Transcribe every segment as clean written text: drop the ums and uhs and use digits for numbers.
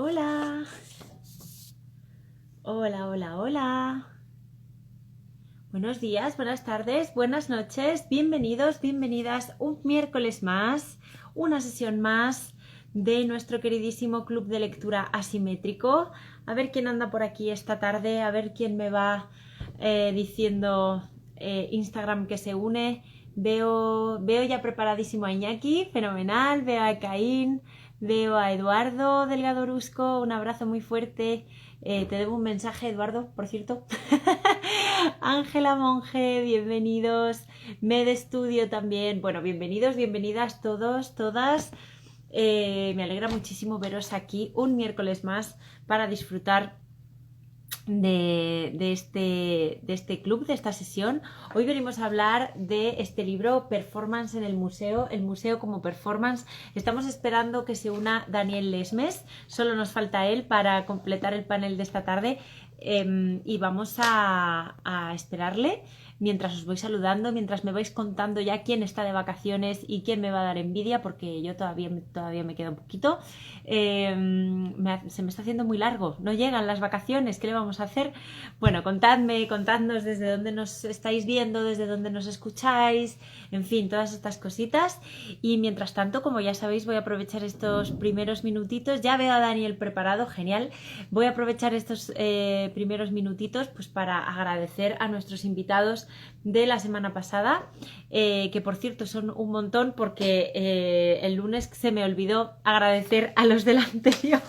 Hola, hola, hola, hola. Buenos días, buenas tardes, buenas noches, bienvenidos, bienvenidas un miércoles más, una sesión más de nuestro queridísimo club de lectura asimétrico. A ver quién anda por aquí esta tarde, a ver quién me va diciendo Instagram que se une. Veo ya preparadísimo a Iñaki, fenomenal, veo a Caín, veo a Eduardo Delgado Orusco, un abrazo muy fuerte. Te debo un mensaje, Eduardo, por cierto. Ángela Monge, bienvenidos. Med Estudio también. Bueno, bienvenidos, bienvenidas todos, todas. Me alegra muchísimo veros aquí un miércoles más para disfrutar de este club, de esta sesión. Hoy venimos a hablar de este libro, Performance en el museo como performance. Estamos esperando que se una Daniel Lesmes, solo nos falta él para completar el panel de esta tarde, y vamos a esperarle mientras os voy saludando, mientras me vais contando ya quién está de vacaciones y quién me va a dar envidia, porque yo todavía me queda un poquito. Se me está haciendo muy largo, no llegan las vacaciones, ¿qué le vamos a hacer? Bueno, contadnos desde dónde nos estáis viendo, desde dónde nos escucháis, en fin, todas estas cositas. Y mientras tanto, como ya sabéis, voy a aprovechar estos primeros minutitos. Ya veo a Daniel preparado, genial. Voy a aprovechar estos primeros minutitos pues para agradecer a nuestros invitados de la semana pasada, que por cierto son un montón, porque el lunes se me olvidó agradecer a los del anterior.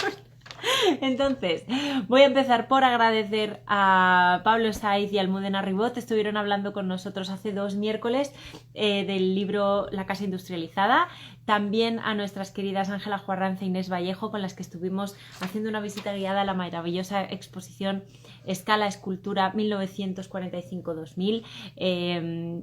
Entonces, voy a empezar por agradecer a Pablo Saiz y a Almudena Ribot. Estuvieron hablando con nosotros hace 2 miércoles del libro La Casa Industrializada. También a nuestras queridas Ángela Juarranza e Inés Vallejo, con las que estuvimos haciendo una visita guiada a la maravillosa exposición Escala Escultura 1945-2000.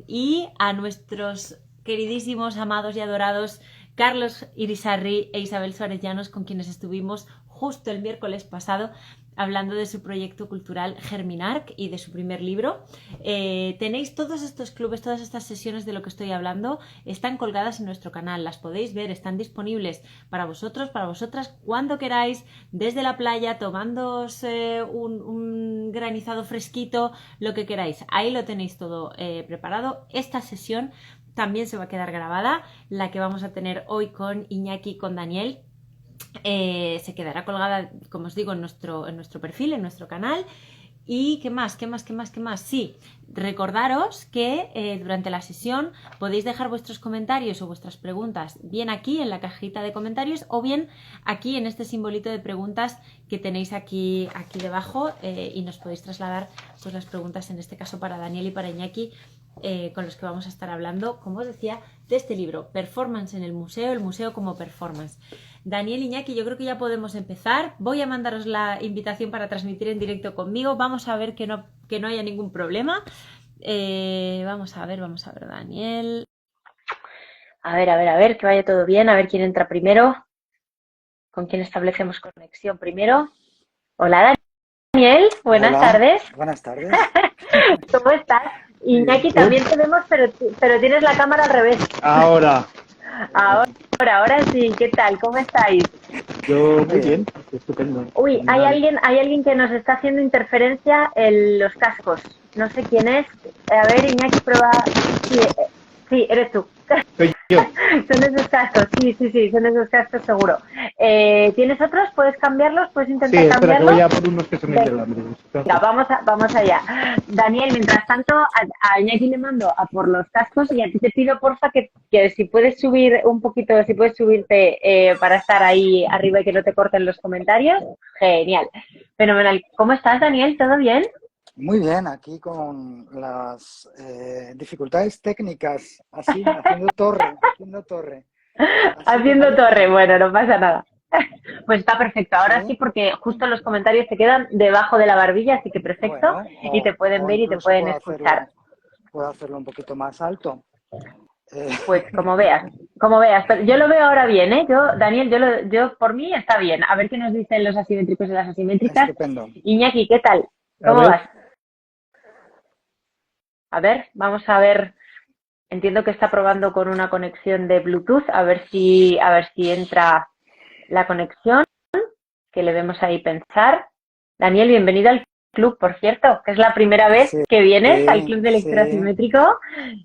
Y a nuestros queridísimos, amados y adorados Carlos Irisarri e Isabel Suárez Llanos, con quienes estuvimos justo el miércoles pasado hablando de su proyecto cultural Germinarc y de su primer libro. Tenéis todos estos clubes, todas estas sesiones de lo que estoy hablando, están colgadas en nuestro canal, las podéis ver, están disponibles para vosotros, para vosotras, cuando queráis, desde la playa, tomándoos un granizado fresquito, lo que queráis. Ahí lo tenéis todo preparado. Esta sesión también se va a quedar grabada, la que vamos a tener hoy con Iñaki y con Daniel. Se quedará colgada, como os digo, en nuestro perfil, en nuestro canal. ¿Y qué más? Sí, recordaros que durante la sesión podéis dejar vuestros comentarios o vuestras preguntas bien aquí en la cajita de comentarios, o bien aquí en este simbolito de preguntas que tenéis aquí debajo, y nos podéis trasladar pues las preguntas, en este caso para Daniel y para Iñaki, con los que vamos a estar hablando, como os decía, de este libro, Performance en el museo como performance. Daniel, Iñaki, yo creo que ya podemos empezar. Voy a mandaros la invitación para transmitir en directo conmigo. Vamos a ver que no haya ningún problema. Vamos a ver, Daniel. A ver, que vaya todo bien. A ver quién entra primero. ¿Con quién establecemos conexión primero? Hola, Daniel. Buenas Hola, tardes. buenas tardes. ¿Cómo estás? Muy bien, Iñaki, ¿tú? también te vemos, pero tienes la cámara al revés. Ahora, Ahora sí. ¿Qué tal? ¿Cómo estáis? yo muy bien, estupendo, Uy, fenomenal. hay alguien que nos está haciendo interferencia en los cascos. No sé quién es. A ver, Iñaki, prueba. Sí, sí, eres tú. Soy yo. Son esos cascos, sí, son esos cascos seguro. ¿Tienes otros? ¿Puedes cambiarlos? ¿Puedes Sí, intentar espera que voy cambiarlos? a por unos que son Venga, intercambiables. vamos allá. Daniel, mientras tanto, a Iñaki le mando a por los cascos, y a ti te pido, porfa, que si puedes subir un poquito, si puedes subirte para estar ahí arriba y que no te corten los comentarios. Genial. Fenomenal. ¿Cómo estás, Daniel? ¿Todo bien? Muy bien, aquí con las dificultades técnicas, así, haciendo torre. ¿Así te Haciendo parece? torre. Bueno, no pasa nada. Pues está perfecto. Ahora sí, Sí, porque justo los comentarios te quedan debajo de la barbilla, así que perfecto. bueno, Y te pueden o ver y te incluso pueden escuchar. puedo hacerlo un poquito más alto. Eh, Pues como veas, como veas. Pero yo lo veo ahora bien, ¿eh? Daniel, yo por mí está bien. A ver qué nos dicen los asimétricos y las asimétricas. Estupendo. Iñaki, ¿qué tal? A ¿Cómo ver, vas? A ver, vamos a ver. Entiendo que está probando con una conexión de Bluetooth. A ver si entra la conexión. que le vemos ahí pensar. Daniel, bienvenido al club, por cierto, que es la primera vez que vienes al club de lectura sí. asimétrico.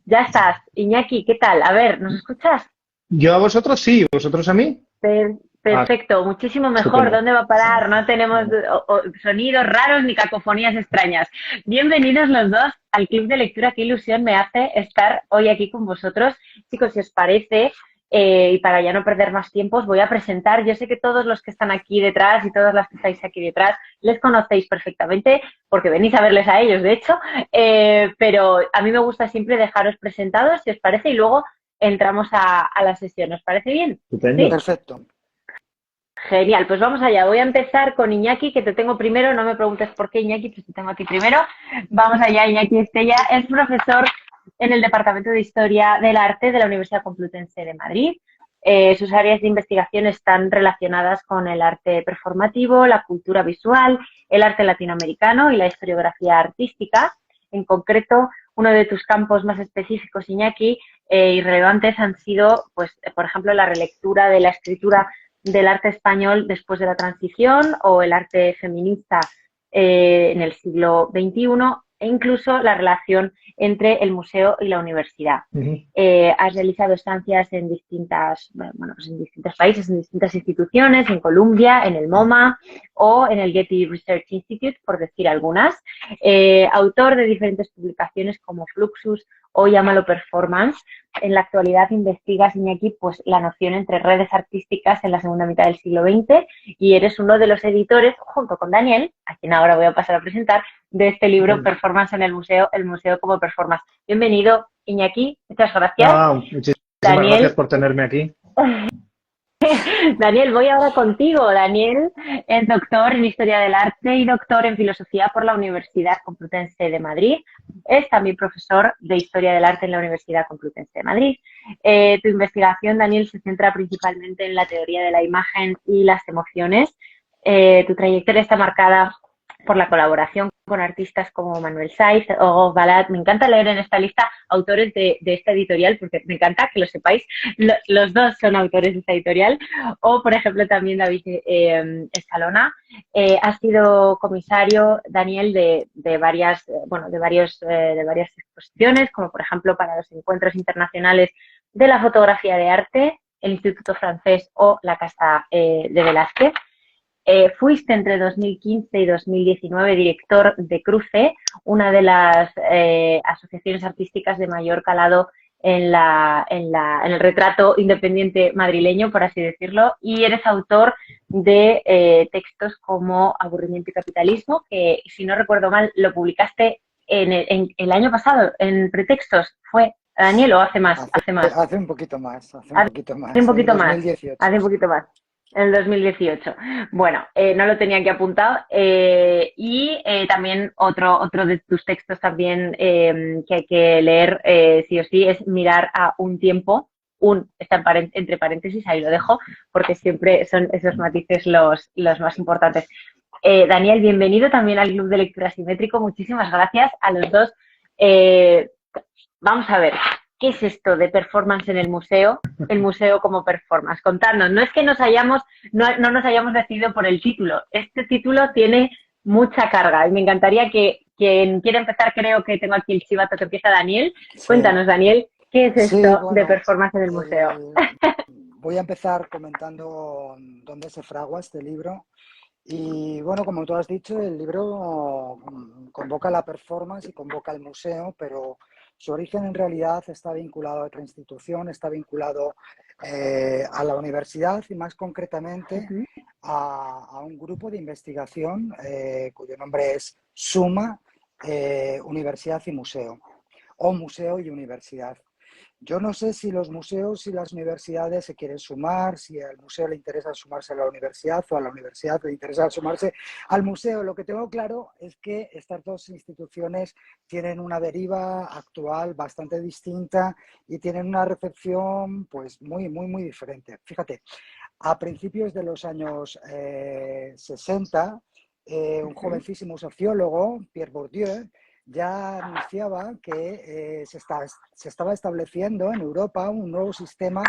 Ya estás. Iñaki, ¿qué tal? A ver, ¿nos escuchas? Yo a vosotros sí, vosotros a mí. Ah, Perfecto, muchísimo mejor. estupendo. ¿Dónde va a parar? No tenemos Bueno, sonidos raros ni cacofonías extrañas. Bienvenidos los dos al club de lectura. Qué ilusión me hace estar hoy aquí con vosotros. Chicos, si os parece, y para ya no perder más tiempo, os voy a presentar. Yo sé que todos los que están aquí detrás y todas las que estáis aquí detrás les conocéis perfectamente porque venís a verles a ellos, de hecho, pero a mí me gusta siempre dejaros presentados, si os parece, y luego entramos a la sesión. ¿Os parece bien? estupendo. ¿Sí? Perfecto. Genial, pues vamos allá. Voy a empezar con Iñaki, que te tengo primero. No me preguntes por qué, Iñaki, pues te tengo a ti primero. Vamos allá, Iñaki Estella es profesor en el Departamento de Historia del Arte de la Universidad Complutense de Madrid. Sus áreas de investigación están relacionadas con el arte performativo, la cultura visual, el arte latinoamericano y la historiografía artística. En concreto, uno de tus campos más específicos, Iñaki, y relevantes han sido, pues, por ejemplo, la relectura de la escritura del arte español después de la transición o el arte feminista en el siglo XXI e incluso la relación entre el museo y la universidad. Ujú. Has realizado estancias en pues en distintos países, en distintas instituciones, en Columbia, en el MoMA o en el Getty Research Institute, por decir algunas. Autor de diferentes publicaciones como Fluxus o Llámalo Performance. En la actualidad investigas, Iñaki, pues la noción entre redes artísticas en la segunda mitad del siglo XX y eres uno de los editores, junto con Daniel, a quien ahora voy a pasar a presentar, de este libro Estupendo. Performance en el museo como performance. Bienvenido, Iñaki, muchas gracias. Muchísimas gracias Daniel, por tenerme aquí. Daniel, voy ahora contigo. Daniel es doctor en Historia del Arte y doctor en Filosofía por la Universidad Complutense de Madrid. Es también profesor de Historia del Arte en la Universidad Complutense de Madrid. Tu investigación, Daniel, se centra principalmente en la teoría de la imagen y las emociones. Tu trayectoria está marcada por la colaboración con artistas como Manuel Saiz o Gog Balat. Me encanta leer en esta lista autores de esta editorial porque me encanta que lo sepáis. Los dos son autores de esta editorial. O, por ejemplo, también David Escalona. Ha sido comisario, Daniel, de varias exposiciones, como por ejemplo para los encuentros internacionales de la fotografía de arte, el Instituto Francés o la Casa de Velázquez. Fuiste entre 2015 y 2019 director de Cruce, una de las asociaciones artísticas de mayor calado en el retrato independiente madrileño, por así decirlo, y eres autor de textos como Aburrimiento y Capitalismo, que si no recuerdo mal lo publicaste en el año pasado, en Pretextos. ¿Fue, Daniel, o hace más? Hace un poquito más, Hace un en poquito más. 2018. Hace un poquito más. En el 2018. Bueno, no lo tenía aquí apuntado. También otro de tus textos también que hay que leer sí o sí es Mirar a un tiempo. Está entre paréntesis, ahí lo dejo, porque siempre son esos matices los más importantes. Daniel, bienvenido también al Club de Lectura Asimétrico. Muchísimas gracias a los dos. Vamos a ver, ¿qué es esto de performance en el museo como performance? Contadnos, no es que no nos hayamos decidido por el título. Este título tiene mucha carga y me encantaría que quien quiera empezar, creo que tengo aquí el chivato que empieza Daniel. Sí. Cuéntanos, Daniel, ¿qué es esto Sí, bueno, de performance en el museo? Voy a empezar comentando dónde se fragua este libro. Y bueno, como tú has dicho, el libro convoca la performance y convoca el museo, pero su origen en realidad está vinculado a otra institución, está vinculado a la universidad y más concretamente a un grupo de investigación cuyo nombre es SUMA, Universidad y Museo, o Museo y Universidad. Yo no sé si los museos y las universidades se quieren sumar, si al museo le interesa sumarse a la universidad o a la universidad le interesa sumarse al museo. Lo que tengo claro es que estas dos instituciones tienen una deriva actual bastante distinta y tienen una recepción pues muy diferente. Fíjate, a principios de los años 60, un jovencísimo sociólogo, Pierre Bourdieu, ya anunciaba que se estaba estableciendo en Europa un nuevo sistema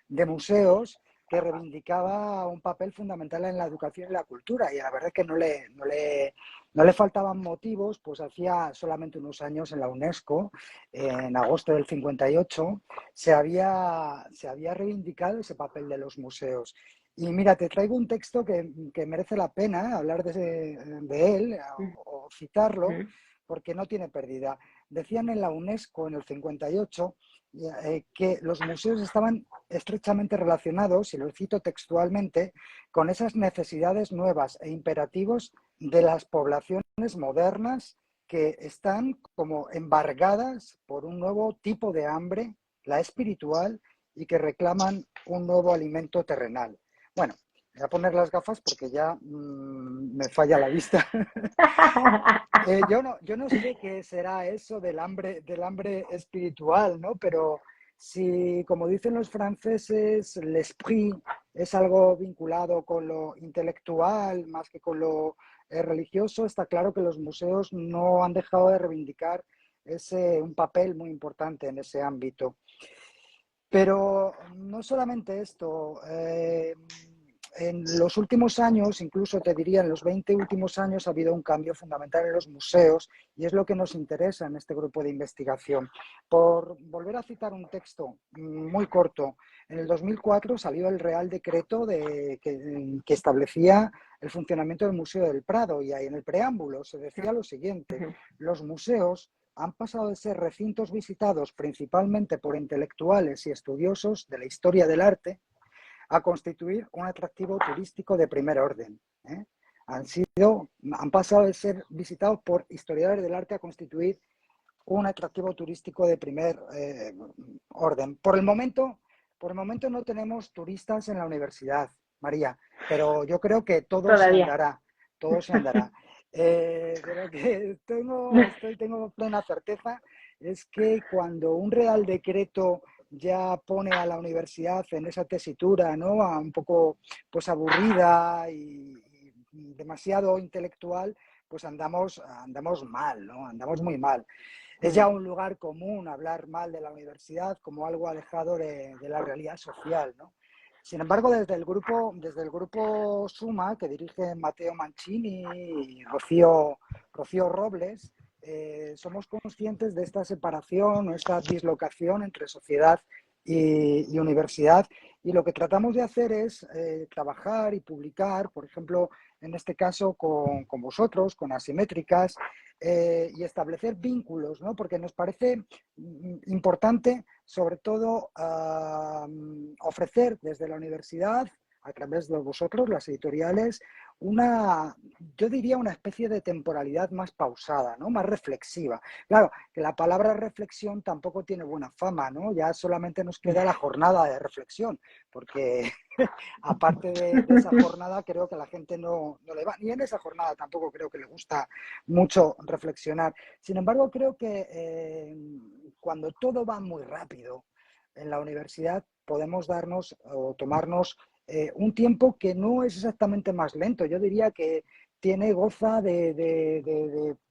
de museos que reivindicaba un papel fundamental en la educación y la cultura, y la verdad es que no le faltaban motivos, pues hacía solamente unos años en la UNESCO, en agosto del 58, se había reivindicado ese papel de los museos. Y mira, te traigo un texto que merece la pena hablar de él o citarlo, porque no tiene pérdida. Decían en la UNESCO en el 58 que los museos estaban estrechamente relacionados, y lo cito textualmente, con esas necesidades nuevas e imperativos de las poblaciones modernas que están como embargadas por un nuevo tipo de hambre, la espiritual, y que reclaman un nuevo alimento terrenal. Bueno, voy a poner las gafas porque ya me falla la vista. Yo no sé qué será eso del hambre espiritual, ¿no? Pero si, como dicen los franceses, l'esprit es algo vinculado con lo intelectual más que con lo religioso, está claro que los museos no han dejado de reivindicar un papel muy importante en ese ámbito. Pero no solamente esto. En los últimos años, incluso te diría en los 20 últimos años, ha habido un cambio fundamental en los museos, y es lo que nos interesa en este grupo de investigación. Por volver a citar un texto muy corto, en el 2004 salió el Real Decreto que establecía el funcionamiento del Museo del Prado, y ahí en el preámbulo se decía lo siguiente: los museos han pasado de ser recintos visitados principalmente por intelectuales y estudiosos de la historia del arte a constituir un atractivo turístico de primer orden. Han pasado de ser visitados por historiadores del arte a constituir un atractivo turístico de primer orden. Por el momento no tenemos turistas en la universidad, María, pero yo creo que todo se andará. De lo que tengo plena certeza es que cuando un Real Decreto ya pone a la universidad en esa tesitura, ¿no?, un poco pues aburrida y demasiado intelectual, pues andamos mal, ¿no? Andamos muy mal. Es ya un lugar común hablar mal de la universidad como algo alejado de la realidad social, ¿no? Sin embargo, desde el grupo Suma, que dirige Matteo Mancini y Rocío Robles, somos conscientes de esta separación, esta dislocación entre sociedad y universidad, y lo que tratamos de hacer es trabajar y publicar, por ejemplo, en este caso con vosotros, con Asimétricas, y establecer vínculos, ¿no? Porque nos parece importante, sobre todo, ofrecer desde la universidad, a través de vosotros, las editoriales, yo diría una especie de temporalidad más pausada, ¿no?, más reflexiva. Claro, que la palabra reflexión tampoco tiene buena fama, ¿no? Ya solamente nos queda la jornada de reflexión, porque aparte de esa jornada creo que a la gente no le va, ni en esa jornada tampoco creo que le gusta mucho reflexionar. Sin embargo, creo que cuando todo va muy rápido en la universidad podemos darnos o tomarnos un tiempo que no es exactamente más lento. Yo diría que goza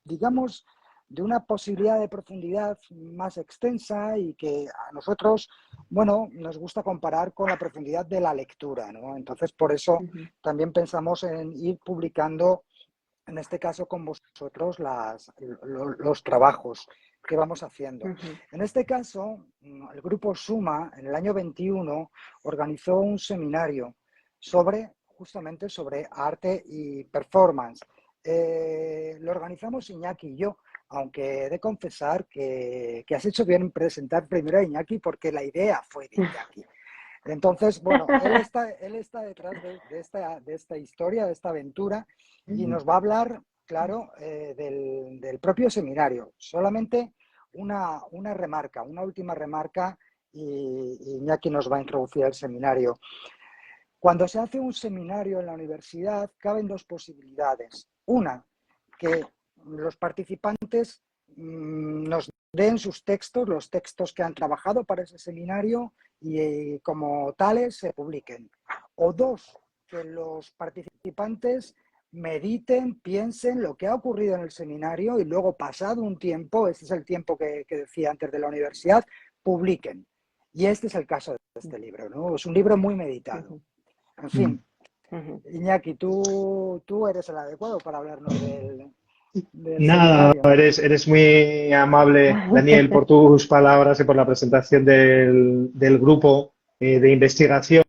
digamos, de una posibilidad de profundidad más extensa, y que a nosotros, bueno, nos gusta comparar con la profundidad de la lectura, ¿no? Entonces, por eso también pensamos en ir publicando, en este caso con vosotros, los trabajos que vamos haciendo. En este caso, el grupo Suma, en el año 21, organizó un seminario justamente sobre arte y performance. Lo organizamos Iñaki y yo, aunque he de confesar que has hecho bien en presentar primero a Iñaki, porque la idea fue de Iñaki. Entonces, bueno, él está detrás de esta historia, de esta aventura, y nos va a hablar, claro, del propio seminario. Solamente una última remarca, y Iñaki nos va a introducir al seminario. Cuando se hace un seminario en la universidad, caben dos posibilidades. Una, que los participantes nos den sus textos, los textos que han trabajado para ese seminario, y como tales se publiquen. O dos, que los participantes mediten, piensen lo que ha ocurrido en el seminario, y luego, pasado un tiempo, este es el tiempo que decía antes de la universidad, publiquen. Y este es el caso de este libro, ¿no? Es un libro muy meditado. En fin, Iñaki, tú eres el adecuado para hablarnos del Nada, seminario. eres muy amable, Daniel, por tus palabras y por la presentación del grupo de investigación.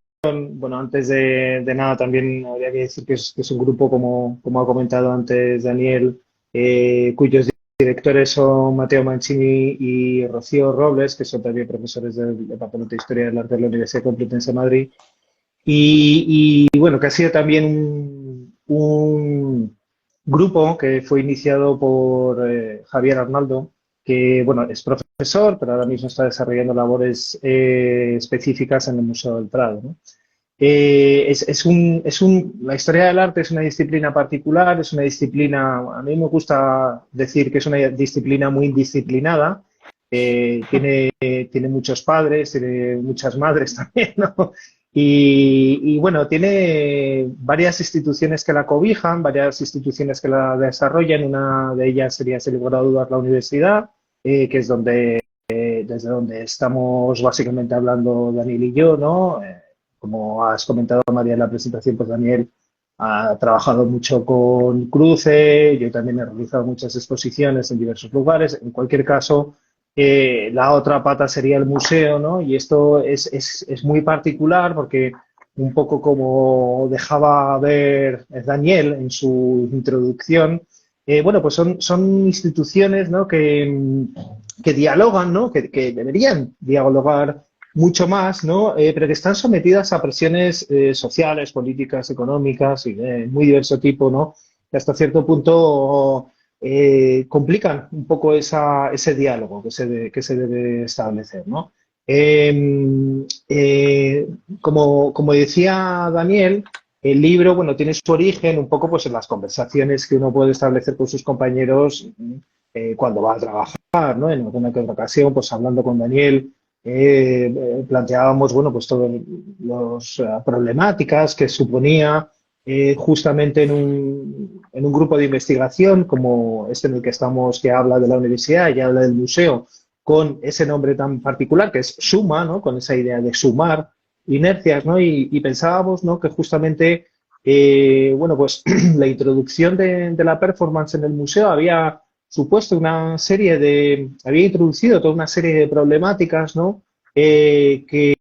Bueno, antes de nada, también habría que decir que es un grupo, como ha comentado antes Daniel, cuyos directores son Mateo Mancini y Rocío Robles, que son también profesores del Departamento de Historia del Arte de la Universidad Complutense de Madrid. Bueno, que ha sido también un grupo que fue iniciado por Javier Arnaldo, que bueno, es profesor, pero ahora mismo está desarrollando labores específicas en el Museo del Prado, ¿no? La historia del arte es una disciplina particular, es una disciplina, a mí me gusta decir que es una disciplina muy indisciplinada, tiene muchos padres, tiene muchas madres también, ¿no? Bueno, tiene varias instituciones que la cobijan, varias instituciones que la desarrollan. Una de ellas sería, sin lugar a dudas, la universidad, que es desde donde estamos básicamente hablando Daniel y yo, ¿no? Como has comentado, María, en la presentación, pues Daniel ha trabajado mucho con Cruce, yo también he realizado muchas exposiciones en diversos lugares. En cualquier caso, la otra pata sería el museo, ¿no? Y esto es muy particular porque un poco como dejaba ver Daniel en su introducción, bueno, pues son instituciones, ¿no? que dialogan, ¿no? Que deberían dialogar mucho más, ¿no? Pero que están sometidas a presiones sociales, políticas, económicas y de muy diverso tipo, ¿no? Que hasta cierto punto complican un poco ese diálogo que se debe establecer, ¿no? Como decía Daniel, el libro, bueno, tiene su origen un poco pues en las conversaciones que uno puede establecer con sus compañeros cuando va a trabajar, ¿no? En alguna que otra ocasión, pues hablando con Daniel, planteábamos, bueno, pues todas las problemáticas que suponía justamente en un grupo de investigación como este en el que estamos, que habla de la universidad y habla del museo, con ese nombre tan particular que es Suma, ¿no? Con esa idea de sumar inercias, ¿no? Y pensábamos, ¿no? Que justamente, bueno, pues la introducción de la performance en el museo había supuesto había introducido toda una serie de problemáticas, ¿no? Que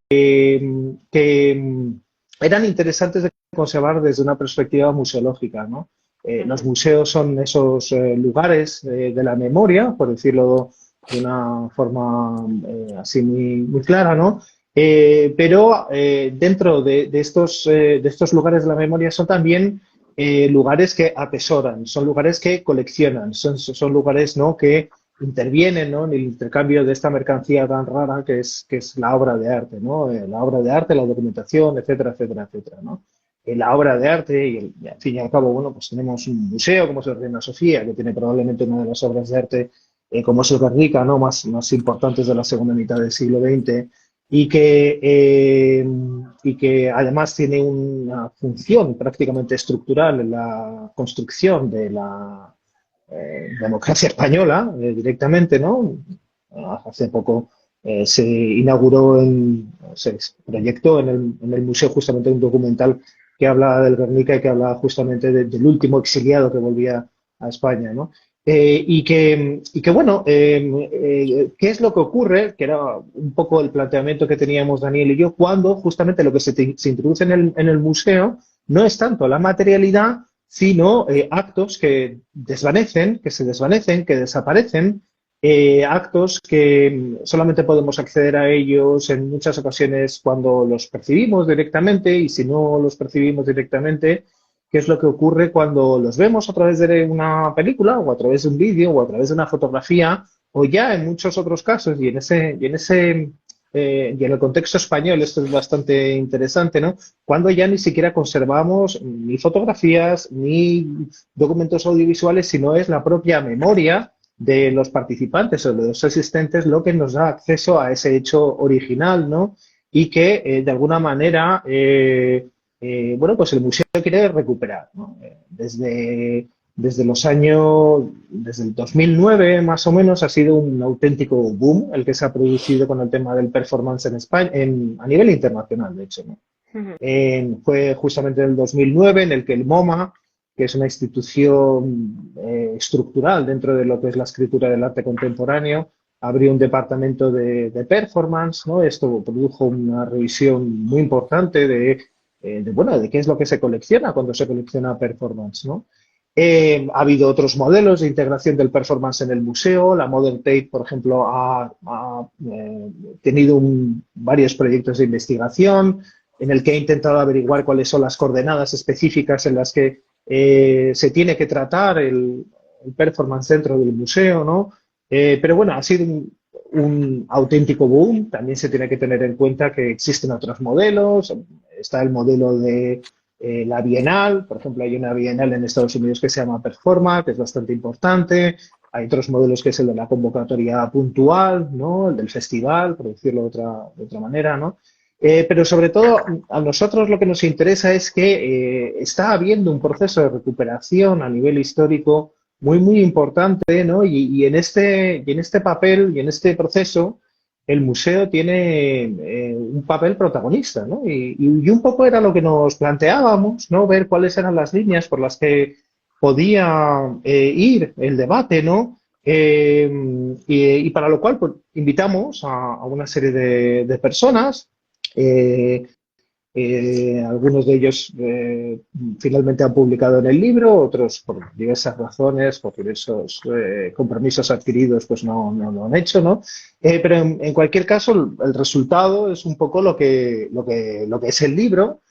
eran interesantes de conservar desde una perspectiva museológica, ¿no? Los museos son esos lugares de la memoria, por decirlo de una forma así muy clara, ¿no? Pero dentro de estos lugares de la memoria son también lugares que atesoran, son lugares que coleccionan, son lugares, ¿no? que intervienen, ¿no? en el intercambio de esta mercancía tan rara que es la obra de arte, ¿no? La obra de arte, la documentación, etcétera, etcétera, etcétera, ¿no? La obra de arte y al fin y al cabo, bueno, pues tenemos un museo como es el Reina Sofía, que tiene probablemente una de las obras de arte como es el Guernica, ¿no? más importantes de la segunda mitad del siglo XX y que además tiene una función prácticamente estructural en la construcción de la democracia española directamente, ¿no? Hace poco se inauguró, se proyectó en el museo justamente un documental que habla del Guernica y que habla justamente del último exiliado que volvía a España, ¿no? Bueno, ¿qué es lo que ocurre? Que era un poco el planteamiento que teníamos Daniel y yo, cuando justamente lo que se introduce en el museo no es tanto la materialidad, sino actos que se desvanecen, que desaparecen, actos que solamente podemos acceder a ellos en muchas ocasiones cuando los percibimos directamente y si no los percibimos directamente, qué es lo que ocurre cuando los vemos a través de una película o a través de un vídeo o a través de una fotografía o ya en muchos otros casos y en el contexto español esto es bastante interesante, ¿no? Cuando ya ni siquiera conservamos ni fotografías ni documentos audiovisuales, sino es la propia memoria de los participantes o de los asistentes lo que nos da acceso a ese hecho original, ¿no? Y que de alguna manera bueno, pues el museo quiere recuperar, ¿no? Desde el 2009 más o menos ha sido un auténtico boom el que se ha producido con el tema del performance en España, a nivel internacional, de hecho, ¿no? Ujú. Fue justamente en el 2009 en el que el MoMA, que es una institución estructural dentro de lo que es la escritura del arte contemporáneo, abrió un departamento de performance, ¿no? Esto produjo una revisión muy importante bueno, de qué es lo que se colecciona cuando se colecciona performance, ¿no? Ha habido otros modelos de integración del performance en el museo. La Modern Tate, por ejemplo, ha tenido varios proyectos de investigación en el que ha intentado averiguar cuáles son las coordenadas específicas en las que se tiene que tratar el performance dentro del museo, ¿no? Pero bueno, ha sido un auténtico boom. También se tiene que tener en cuenta que existen otros modelos. Está el modelo de la Bienal, por ejemplo, hay una Bienal en Estados Unidos que se llama Performa, que es bastante importante. Hay otros modelos que es el de la convocatoria puntual, ¿no? El del festival, por decirlo de otra manera, ¿no? Pero sobre todo a nosotros lo que nos interesa es que está habiendo un proceso de recuperación a nivel histórico muy, muy importante, ¿no? Y en este papel y en este proceso el museo tiene un papel protagonista, ¿no? Y un poco era lo que nos planteábamos, ¿no? Ver cuáles eran las líneas por las que podía ir el debate, ¿no? Y para lo cual pues, invitamos a una serie de personas. eh, Algunos de ellos finalmente han publicado en el libro, otros por diversas razones, por diversos compromisos adquiridos, pues no lo han hecho, ¿no? Pero en cualquier caso, el resultado es un poco lo que es el libro,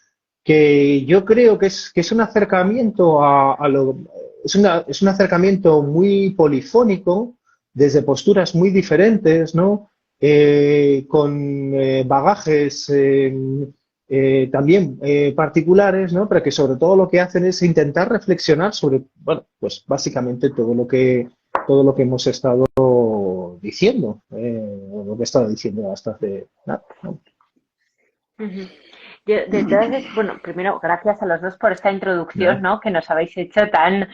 que yo creo que es un acercamiento es un acercamiento muy polifónico, desde posturas muy diferentes, ¿no? Con bagajes también particulares, ¿no? Pero que sobre todo lo que hacen es intentar reflexionar sobre, bueno, pues básicamente todo lo que hemos estado diciendo, o lo que he estado diciendo hasta hace nada, ¿no? Ujú. Yo, de todas bueno, primero, gracias a los dos por esta introducción, Nada. ¿no? Que nos habéis hecho tan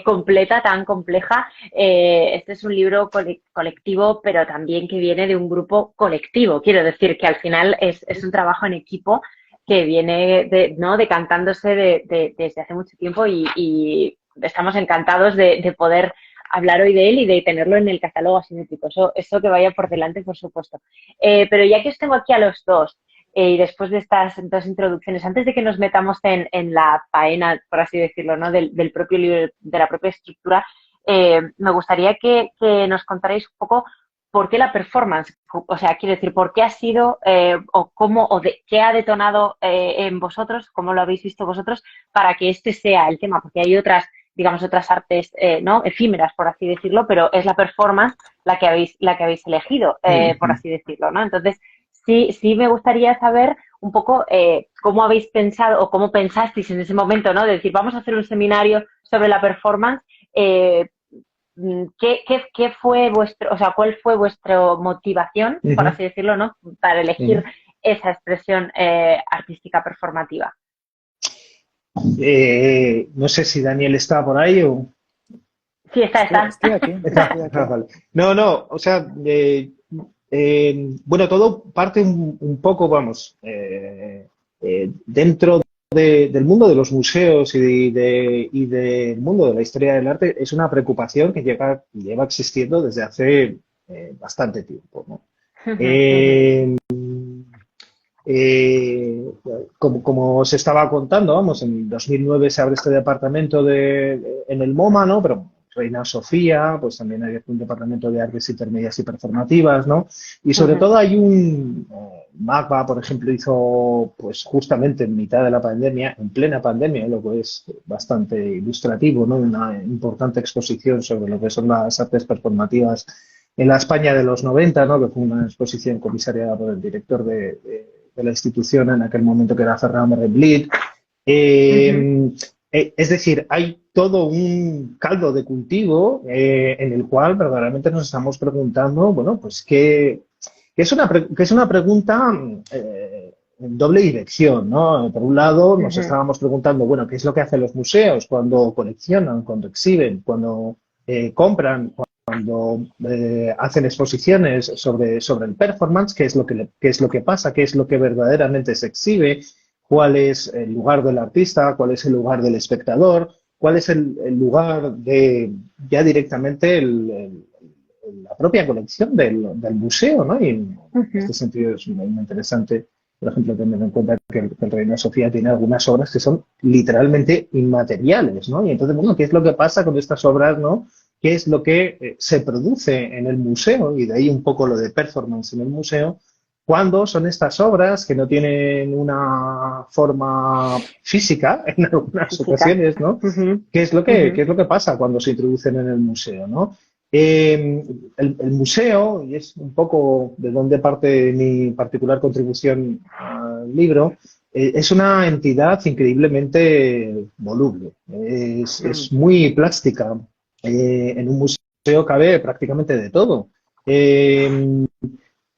completa, tan compleja. Este es un libro colectivo, pero también que viene de un grupo colectivo. Quiero decir que al final es un trabajo en equipo que viene ¿no? decantándose desde hace mucho tiempo y estamos encantados de poder hablar hoy de él y de tenerlo en el catálogo asimétrico. Eso que vaya por delante, por supuesto. Pero ya que os tengo aquí a los dos, y después de estas dos introducciones, antes de que nos metamos en la faena, por así decirlo, ¿no? del propio libro, de la propia estructura, me gustaría que nos contarais un poco por qué la performance, o sea, quiero decir, por qué ha sido o cómo o qué ha detonado en vosotros, cómo lo habéis visto vosotros, para que este sea el tema, porque hay otras, digamos, otras artes ¿no? efímeras, por así decirlo, pero es la performance la que habéis elegido, por así decirlo, ¿no? Entonces, sí me gustaría saber un poco cómo habéis pensado o cómo pensasteis en ese momento, ¿no? De decir, vamos a hacer un seminario sobre la performance. ¿Qué fue o sea, cuál fue vuestra motivación, por Ujú, así decirlo, ¿no? Para elegir ujú. esa expresión artística performativa. No sé si Daniel está por ahí o... Sí, está. Estoy aquí, Está. estoy Ah, aquí. vale. No, o sea, bueno, todo parte un poco, vamos, dentro del mundo de los museos y del mundo de la historia del arte, es una preocupación que lleva existiendo desde hace bastante tiempo, ¿no? Eh, eh, como os estaba contando, vamos, en 2009 se abre este departamento en el MoMA, ¿no? Pero Reina Sofía, pues también hay un departamento de artes intermedias y performativas, ¿no? Y sobre todo hay MACBA, por ejemplo, hizo, pues justamente en mitad de la pandemia, en plena pandemia, lo que es bastante ilustrativo, ¿no? Una importante exposición sobre lo que son las artes performativas en la España de los 90, ¿no? Que fue una exposición comisariada por el director de la institución en aquel momento, que era Fernando Remblit. Es decir, hay todo un caldo de cultivo en el cual verdaderamente nos estamos preguntando, bueno, pues que es una pregunta en doble dirección, ¿no? Por un lado, nos estábamos preguntando, bueno, ¿qué es lo que hacen los museos cuando coleccionan, cuando exhiben, cuando compran, cuando hacen exposiciones sobre el performance? ¿Qué es lo que pasa? ¿Qué es lo que verdaderamente se exhibe? cuál es el lugar del artista, cuál es el lugar del espectador, cuál es el lugar de ya directamente la propia colección del museo, ¿no? Y en este sentido es muy interesante, por ejemplo, tener en cuenta que el Reina Sofía tiene algunas obras que son literalmente inmateriales, ¿no? Y entonces, bueno, ¿qué es lo que pasa con estas obras, ¿no? ¿Qué es lo que se produce en el museo? Y de ahí un poco lo de performance en el museo, cuando son estas obras que no tienen una forma física en algunas ocasiones, ¿no? ¿Qué es lo que pasa cuando se introducen en el museo, ¿no? El museo, y es un poco de donde parte mi particular contribución al libro, es una entidad increíblemente voluble, es muy plástica. En un museo cabe prácticamente de todo.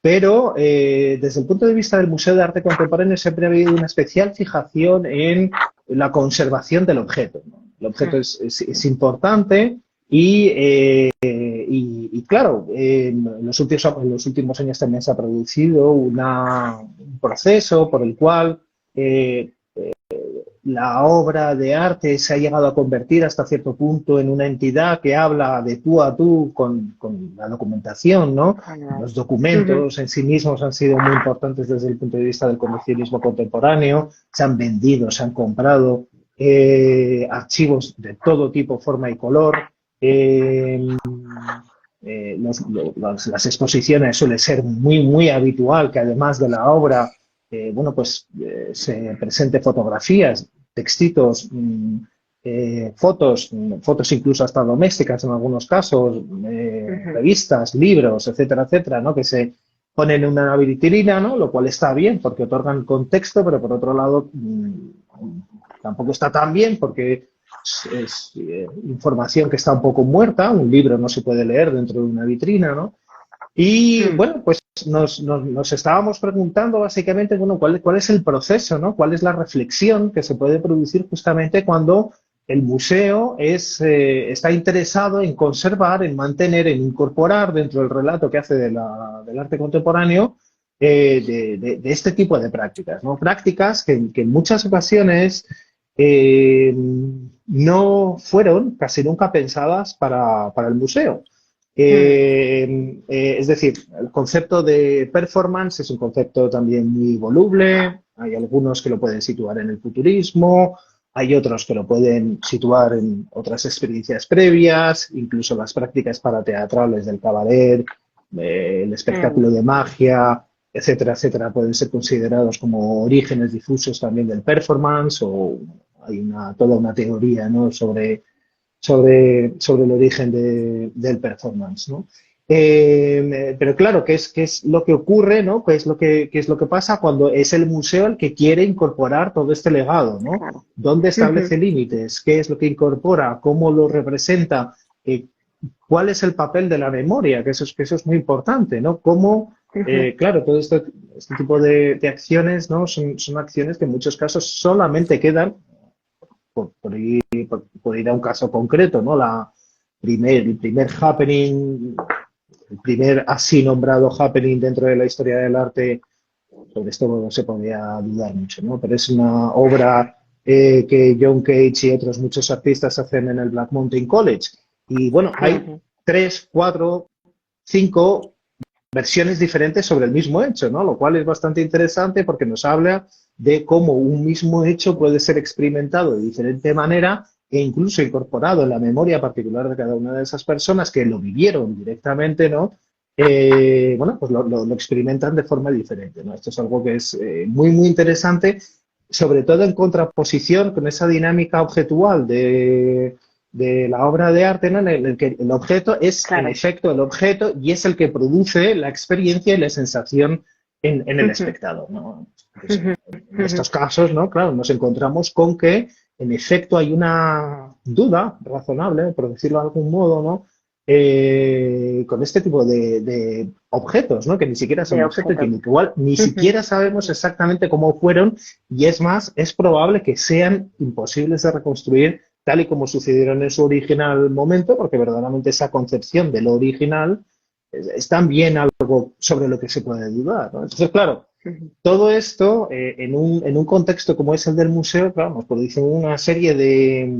Pero desde el punto de vista del Museo de Arte Contemporáneo siempre ha habido una especial fijación en la conservación del objeto, ¿no? El objeto es importante y claro, en los últimos años también se ha producido un proceso por el cual la obra de arte se ha llegado a convertir hasta cierto punto en una entidad que habla de tú a tú con la documentación, ¿no? Los documentos en sí mismos han sido muy importantes desde el punto de vista del coleccionismo contemporáneo, se han vendido, se han comprado archivos de todo tipo, forma y color. Las exposiciones suele ser muy habitual que además de la obra se presente fotografías, textitos, fotos incluso hasta domésticas en algunos casos, revistas, libros, etcétera, ¿no? Que se ponen en una vitrina, ¿no? Lo cual está bien porque otorgan contexto, pero por otro lado tampoco está tan bien porque es información que está un poco muerta, un libro no se puede leer dentro de una vitrina, ¿no? Y bueno, pues nos estábamos preguntando básicamente, bueno, ¿cuál es el proceso, ¿no? ¿Cuál es la reflexión que se puede producir justamente cuando el museo está interesado en conservar, en mantener, en incorporar dentro del relato que hace del arte contemporáneo de este tipo de prácticas, ¿no? Prácticas que en muchas ocasiones no fueron casi nunca pensadas para el museo. Es decir, el concepto de performance es un concepto también muy voluble. Hay algunos que lo pueden situar en el futurismo, hay otros que lo pueden situar en otras experiencias previas, incluso las prácticas parateatrales del cabaret, el espectáculo de magia, etcétera, pueden ser considerados como orígenes difusos también del performance, o hay toda una teoría, ¿no? sobre el origen del performance, ¿no? Pero claro, ¿qué es lo que ocurre, ¿no? ¿Qué es lo que pasa cuando es el museo el que quiere incorporar todo este legado, ¿no? Claro. ¿Dónde establece límites? ¿Qué es lo que incorpora? ¿Cómo lo representa? ¿Cuál es el papel de la memoria? Que eso es muy importante, ¿no? ¿Cómo, claro, todo este tipo de acciones, ¿no? Son acciones que en muchos casos solamente quedan por ir a un caso concreto, ¿no? El primer happening, el primer así nombrado happening dentro de la historia del arte, sobre esto no se podía dudar mucho, ¿no? Pero es una obra que John Cage y otros muchos artistas hacen en el Black Mountain College. Y bueno, hay 3, 4, 5 versiones diferentes sobre el mismo hecho, ¿no? Lo cual es bastante interesante porque nos habla de cómo un mismo hecho puede ser experimentado de diferente manera e incluso incorporado en la memoria particular de cada una de esas personas que lo vivieron directamente, ¿no? Pues lo experimentan de forma diferente, ¿no? Esto es algo que es muy interesante, sobre todo en contraposición con esa dinámica objetual de la obra de arte, ¿no? En el que el objeto es, claro, en efecto, el objeto y es el que produce la experiencia y la sensación en el espectador, ¿no? Pues, en estos casos, ¿no? Claro, nos encontramos con que, en efecto, hay una duda razonable, por decirlo de algún modo, ¿no? Con este tipo de objetos, ¿no? Que ni siquiera son objetos, que igual ni siquiera sabemos exactamente cómo fueron, y es más, es probable que sean imposibles de reconstruir tal y como sucedieron en su original momento, porque verdaderamente esa concepción de lo original es también algo sobre lo que se puede dudar, ¿no? Entonces, claro, Ujú, Todo esto en un contexto como es el del museo, claro, nos produce una serie de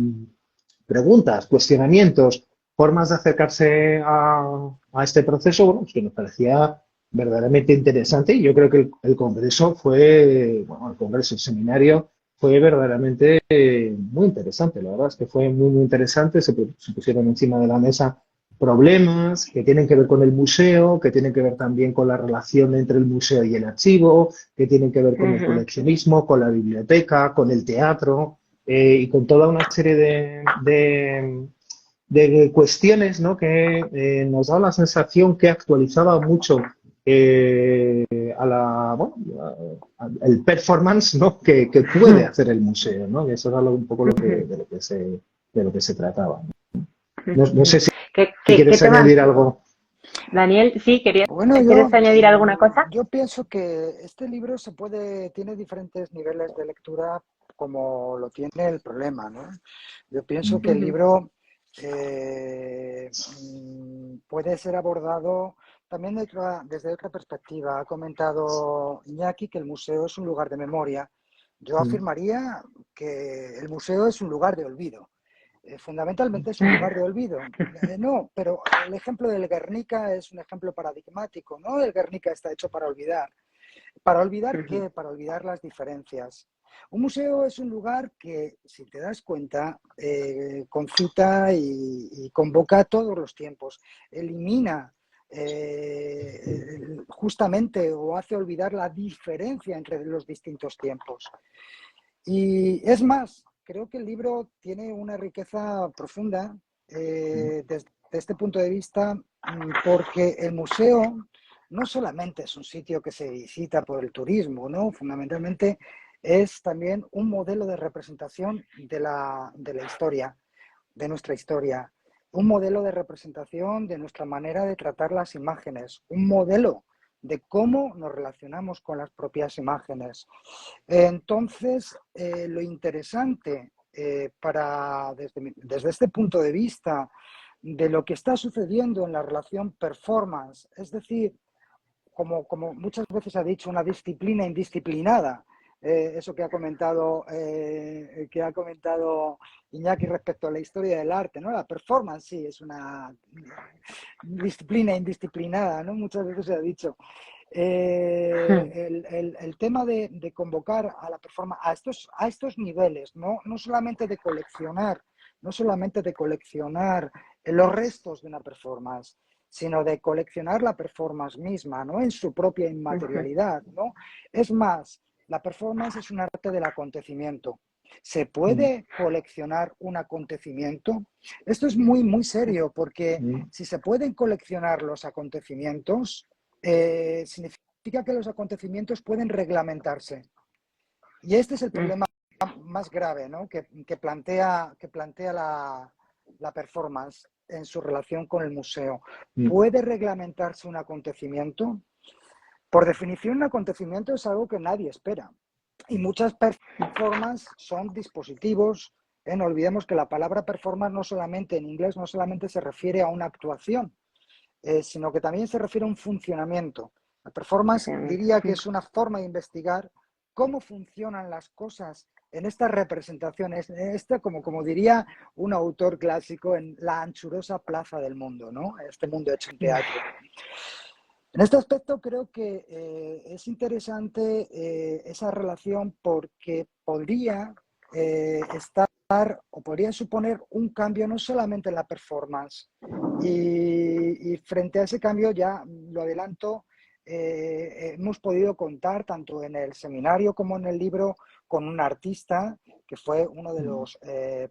preguntas, cuestionamientos, formas de acercarse a este proceso, bueno, pues que nos parecía verdaderamente interesante y yo creo que el congreso fue, bueno, el congreso, el seminario fue verdaderamente muy interesante. La verdad es que fue muy, muy interesante. Se pusieron encima de la mesa problemas que tienen que ver con el museo, que tienen que ver también con la relación entre el museo y el archivo, que tienen que ver con el ujú, coleccionismo, con la biblioteca, con el teatro y con toda una serie de cuestiones, ¿no? Que nos da la sensación que actualizaba mucho eh, a la, bueno, el performance, ¿no? Que puede hacer el museo, ¿no? Y eso era un poco ujú, de lo que se trataba. No, no ujú. sé si ¿Qué quieres tema? añadir algo. Daniel, sí, Bueno, ¿quieres añadir alguna cosa? yo pienso que este libro tiene diferentes niveles de lectura como lo tiene el problema, ¿no? Yo pienso que el Ujú, libro puede ser abordado también desde otra perspectiva. Ha comentado Iñaki que el museo es un lugar de memoria. Yo Mm, afirmaría que el museo es un lugar de olvido. Fundamentalmente es un lugar de olvido. No, pero el ejemplo del Guernica es un ejemplo paradigmático, ¿no? El Guernica está hecho para olvidar. ¿Para olvidar ujú, qué? Para olvidar las diferencias. Un museo es un lugar que, si te das cuenta, concita y convoca a todos los tiempos, elimina justamente o hace olvidar la diferencia entre los distintos tiempos. Y es más, creo que el libro tiene una riqueza profunda mm, desde este punto de vista, porque el museo no solamente es un sitio que se visita por el turismo, ¿no? Fundamentalmente es también un modelo de representación de la historia, de nuestra historia, un modelo de representación de nuestra manera de tratar las imágenes, un modelo de cómo nos relacionamos con las propias imágenes. Entonces, lo interesante desde este punto de vista de lo que está sucediendo en la relación performance, es decir, como muchas veces ha dicho, una disciplina indisciplinada, eso que ha comentado Iñaki respecto a la historia del arte, ¿no? La performance sí es una disciplina indisciplinada, ¿no? Muchas veces se ha dicho. El tema de convocar a la performance a estos niveles, ¿no? No solamente de coleccionar, no solamente de coleccionar los restos de una performance, sino de coleccionar la performance misma, ¿no? En su propia ujú, inmaterialidad, ¿no? Es más, la performance es un arte del acontecimiento. ¿Se mm, puede coleccionar un acontecimiento? Esto es muy, muy serio porque mm, si se pueden coleccionar los acontecimientos, significa que los acontecimientos pueden reglamentarse. Y este es el ujú, problema más grave, ¿no? Que plantea la performance en su relación con el museo. mm, ¿Puede reglamentarse un acontecimiento? Por definición, un acontecimiento es algo que nadie espera. Y muchas performances son dispositivos. No olvidemos que la palabra performance no solamente en inglés no solamente se refiere a una actuación, sino que también se refiere a un funcionamiento. La performance diría que es una forma de investigar cómo funcionan las cosas en estas representaciones, como diría un autor clásico, en la anchurosa plaza del mundo, ¿no? Este mundo hecho en teatro. En este aspecto creo que es interesante esa relación porque podría estar o podría suponer un cambio no solamente en la performance. Y frente a ese cambio, ya lo adelanto, hemos podido contar tanto en el seminario como en el libro con un artista que fue uno de mm. los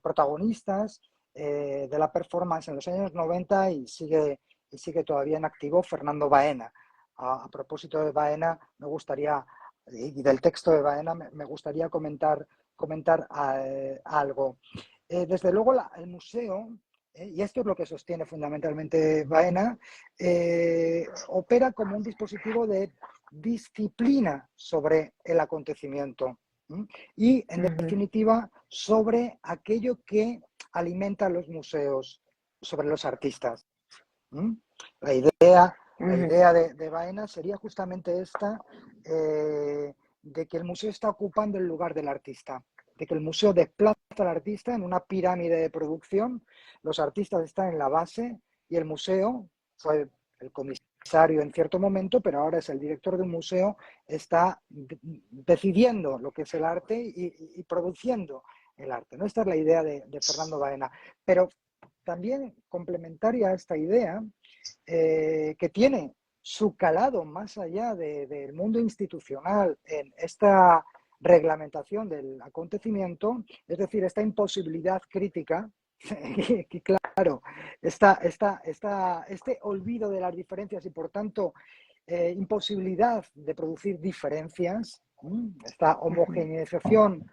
protagonistas de la performance en los años 90 y sigue todavía en activo, Fernando Baena. A propósito de Baena, me gustaría, y del texto de Baena, me gustaría comentar algo. Desde luego, el museo, y esto es lo que sostiene fundamentalmente Baena, opera como un dispositivo de disciplina sobre el acontecimiento, ¿m? Y, en ujú, definitiva, sobre aquello que alimenta los museos, sobre los artistas. ¿M? La idea, la ujú, idea de Baena sería justamente esta, de que el museo está ocupando el lugar del artista, de que el museo desplaza al artista en una pirámide de producción, los artistas están en la base y el museo fue el comisario en cierto momento, pero ahora es el director de un museo, está decidiendo lo que es el arte y produciendo el arte, ¿no? Esta es la idea de Fernando Baena. Pero también complementaria a esta idea, que tiene su calado más allá del mundo institucional en esta reglamentación del acontecimiento, es decir, esta imposibilidad crítica, que claro, este olvido de las diferencias y por tanto imposibilidad de producir diferencias, esta homogeneización,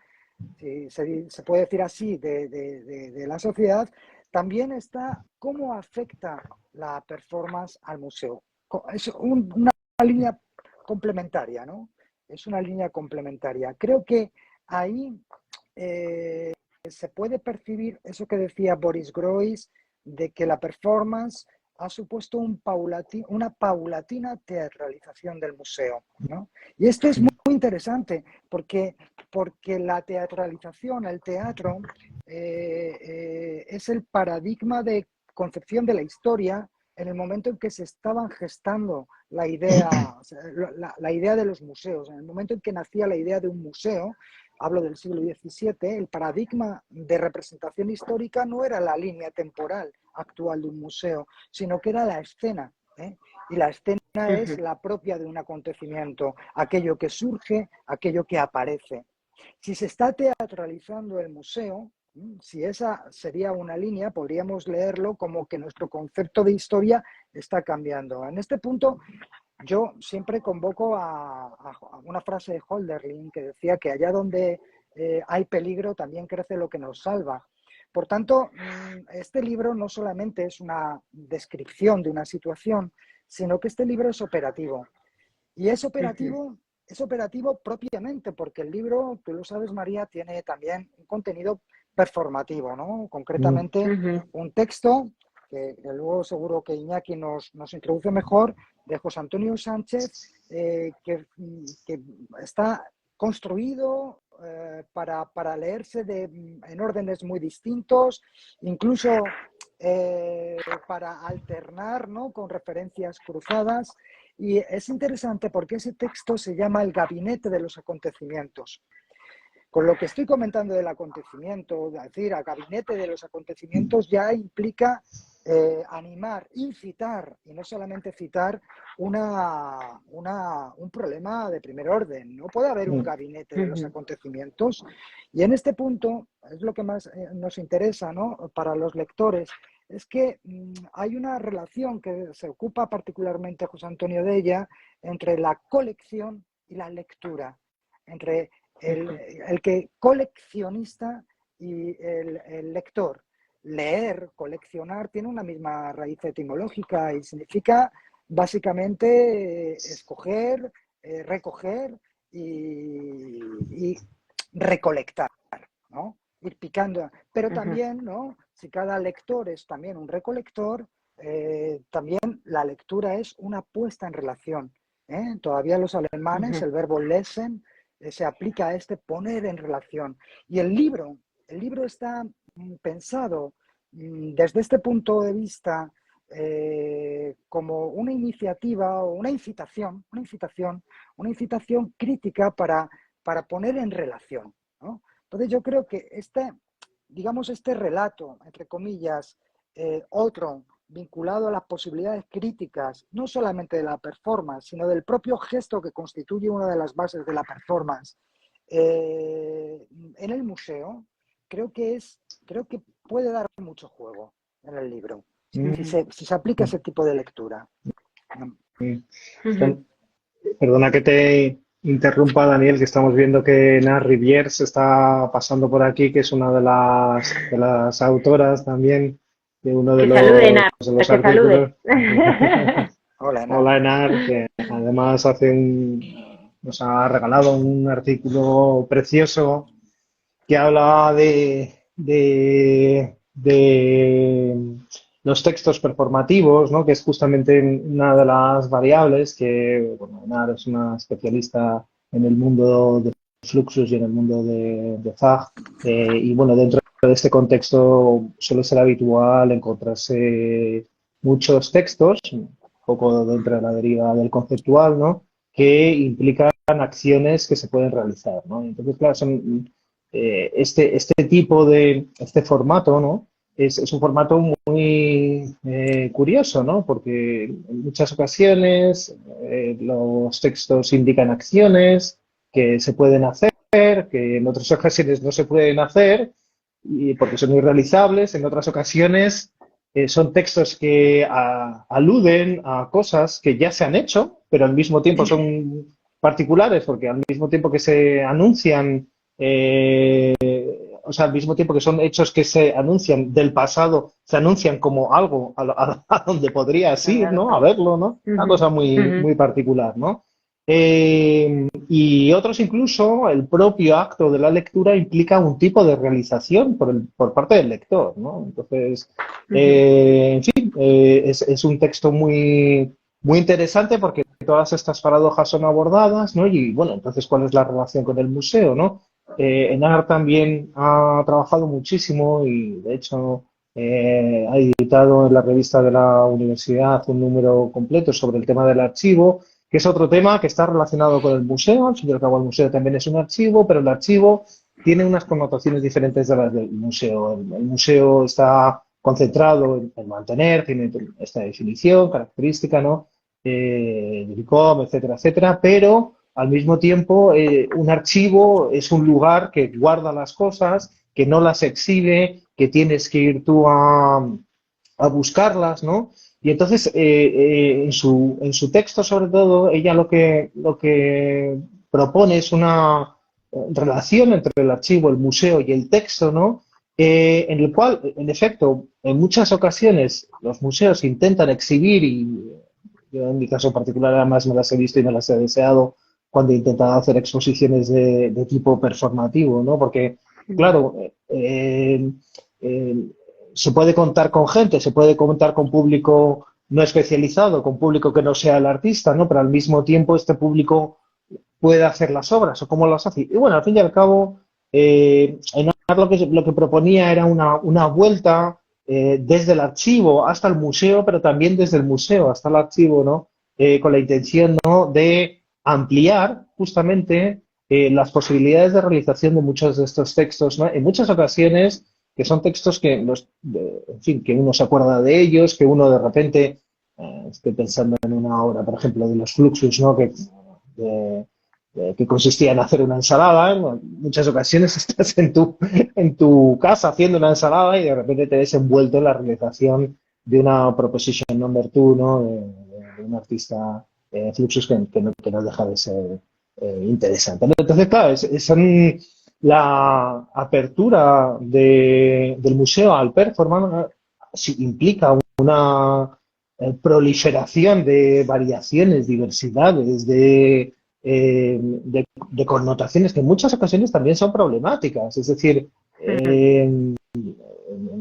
si se puede decir así, de la sociedad, también está cómo afecta la performance al museo. Es una línea complementaria, ¿no? Es una línea complementaria. Creo que ahí se puede percibir eso que decía Boris Groys, de que la performance ha supuesto una paulatina teatralización del museo, ¿no? Y esto es muy interesante porque la teatralización, el teatro, es el paradigma de concepción de la historia en el momento en que se estaban gestando la idea de los museos, en el momento en que nacía la idea de un museo. Hablo del siglo XVII, el paradigma de representación histórica no era la línea temporal actual de un museo, sino que era la escena, ¿eh? Y la escena es la propia de un acontecimiento, aquello que surge, aquello que aparece. Si se está teatralizando el museo, si esa sería una línea, podríamos leerlo como que nuestro concepto de historia está cambiando. En este punto, yo siempre convoco a una frase de Hölderlin que decía que allá donde hay peligro también crece lo que nos salva. Por tanto, este libro no solamente es una descripción de una situación, sino que este libro es operativo. Y es operativo propiamente, porque el libro, tú lo sabes, María, tiene también un contenido performativo, ¿no? Concretamente, un texto que luego seguro que Iñaki nos introduce mejor, de José Antonio Sánchez, que está construido para leerse en órdenes muy distintos, incluso para alternar, ¿no?, con referencias cruzadas. Y es interesante porque ese texto se llama El Gabinete de los Acontecimientos. Con lo que estoy comentando del acontecimiento, es decir, el gabinete de los acontecimientos ya implica animar, incitar, y no solamente citar un problema de primer orden. No puede haber un gabinete de los acontecimientos. Y en este punto, es lo que más nos interesa, ¿no?, para los lectores, es que hay una relación que se ocupa particularmente José Antonio de ella entre la colección y la lectura, entre el que coleccionista y el lector. Leer, coleccionar, tiene una misma raíz etimológica y significa básicamente escoger, recoger y recolectar, ¿no? Ir picando. Pero también, ¿no?, si cada lector es también un recolector, también la lectura es una puesta en relación, ¿eh? Todavía los alemanes, el verbo lesen, se aplica a este poner en relación. Y el libro está pensado desde este punto de vista como una iniciativa o una incitación crítica para poner en relación, ¿no? Entonces yo creo que este relato, entre comillas, otro, vinculado a las posibilidades críticas, no solamente de la performance, sino del propio gesto que constituye una de las bases de la performance en el museo, creo que puede dar mucho juego en el libro, si se aplica ese tipo de lectura. Perdona que te interrumpa, Daniel, que estamos viendo que Nat Rivière se está pasando por aquí, que es una de las autoras también de uno de los artículos. Hola, Enar. Hola, Enar, que además nos ha regalado un artículo precioso que habla de los textos performativos, ¿no? Que es justamente una de las variables que, bueno, Enar es una especialista en el mundo de Fluxus y en el mundo de Zag, y bueno, dentro de este contexto suele ser habitual encontrarse muchos textos, un poco dentro de la deriva del conceptual, ¿no? Que implican acciones que se pueden realizar, ¿no? Entonces, claro, son, este formato, ¿no? Es un formato muy curioso, ¿no? Porque en muchas ocasiones los textos indican acciones que se pueden hacer, que en otras ocasiones no se pueden hacer, y porque son irrealizables. En otras ocasiones son textos que aluden a cosas que ya se han hecho, pero al mismo tiempo son particulares, porque al mismo tiempo que se anuncian, o sea, al mismo tiempo que son hechos que se anuncian del pasado, se anuncian como algo a donde podrías ir, ¿no? A verlo, ¿no? Una cosa muy particular, ¿no? Y otros incluso, el propio acto de la lectura implica un tipo de realización por parte del lector, ¿no? Entonces, en fin, es un texto muy interesante porque todas estas paradojas son abordadas, ¿no? Y bueno, entonces, ¿cuál es la relación con el museo, no? Enar también ha trabajado muchísimo y, de hecho, ha editado en la revista de la universidad un número completo sobre el tema del archivo, que es otro tema que está relacionado con el museo. Al fin y al cabo, el museo también es un archivo, pero el archivo tiene unas connotaciones diferentes de las del museo. El museo está concentrado en mantener, tiene esta definición característica, ¿no? DICOM, etcétera, etcétera, pero al mismo tiempo un archivo es un lugar que guarda las cosas, que no las exhibe, que tienes que ir tú a buscarlas, ¿no? Y entonces, en su texto, sobre todo, ella lo que propone es una relación entre el archivo, el museo y el texto, ¿no? En el cual, en efecto, en muchas ocasiones los museos intentan exhibir, y yo en mi caso particular además me las he visto y me las he deseado cuando he intentado hacer exposiciones de tipo performativo, ¿no? Porque, claro, eh, se puede contar con gente, se puede contar con público no especializado, con público que no sea el artista, ¿no? Pero al mismo tiempo este público puede hacer las obras o cómo las hace. Y bueno, al fin y al cabo, Enar lo que proponía era una vuelta desde el archivo hasta el museo, pero también desde el museo hasta el archivo, ¿no? Con la intención, ¿no? De ampliar justamente las posibilidades de realización de muchos de estos textos, ¿no? En muchas ocasiones que son textos que, en fin, que uno se acuerda de ellos, que uno de repente, estoy pensando en una obra, por ejemplo, de los Fluxus, ¿no? Que consistía en hacer una ensalada. En muchas ocasiones estás en tu casa haciendo una ensalada y de repente te ves envuelto en la realización de una proposition number two, ¿no? De un artista Fluxus que no deja de ser interesante, ¿no? Entonces, claro, son la apertura del museo al performance implica una proliferación de variaciones, diversidades, de connotaciones que en muchas ocasiones también son problemáticas. Es decir, no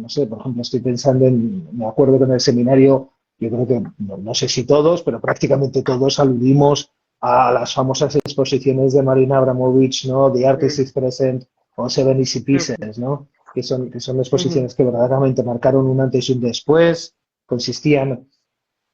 sé, por ejemplo, estoy pensando me acuerdo que en el seminario, yo creo que, no sé si todos, pero prácticamente todos aludimos a las famosas exposiciones de Marina Abramovich, ¿no? The Artist is Present o Seven Easy Pieces, ¿no? Que son exposiciones que verdaderamente marcaron un antes y un después, consistían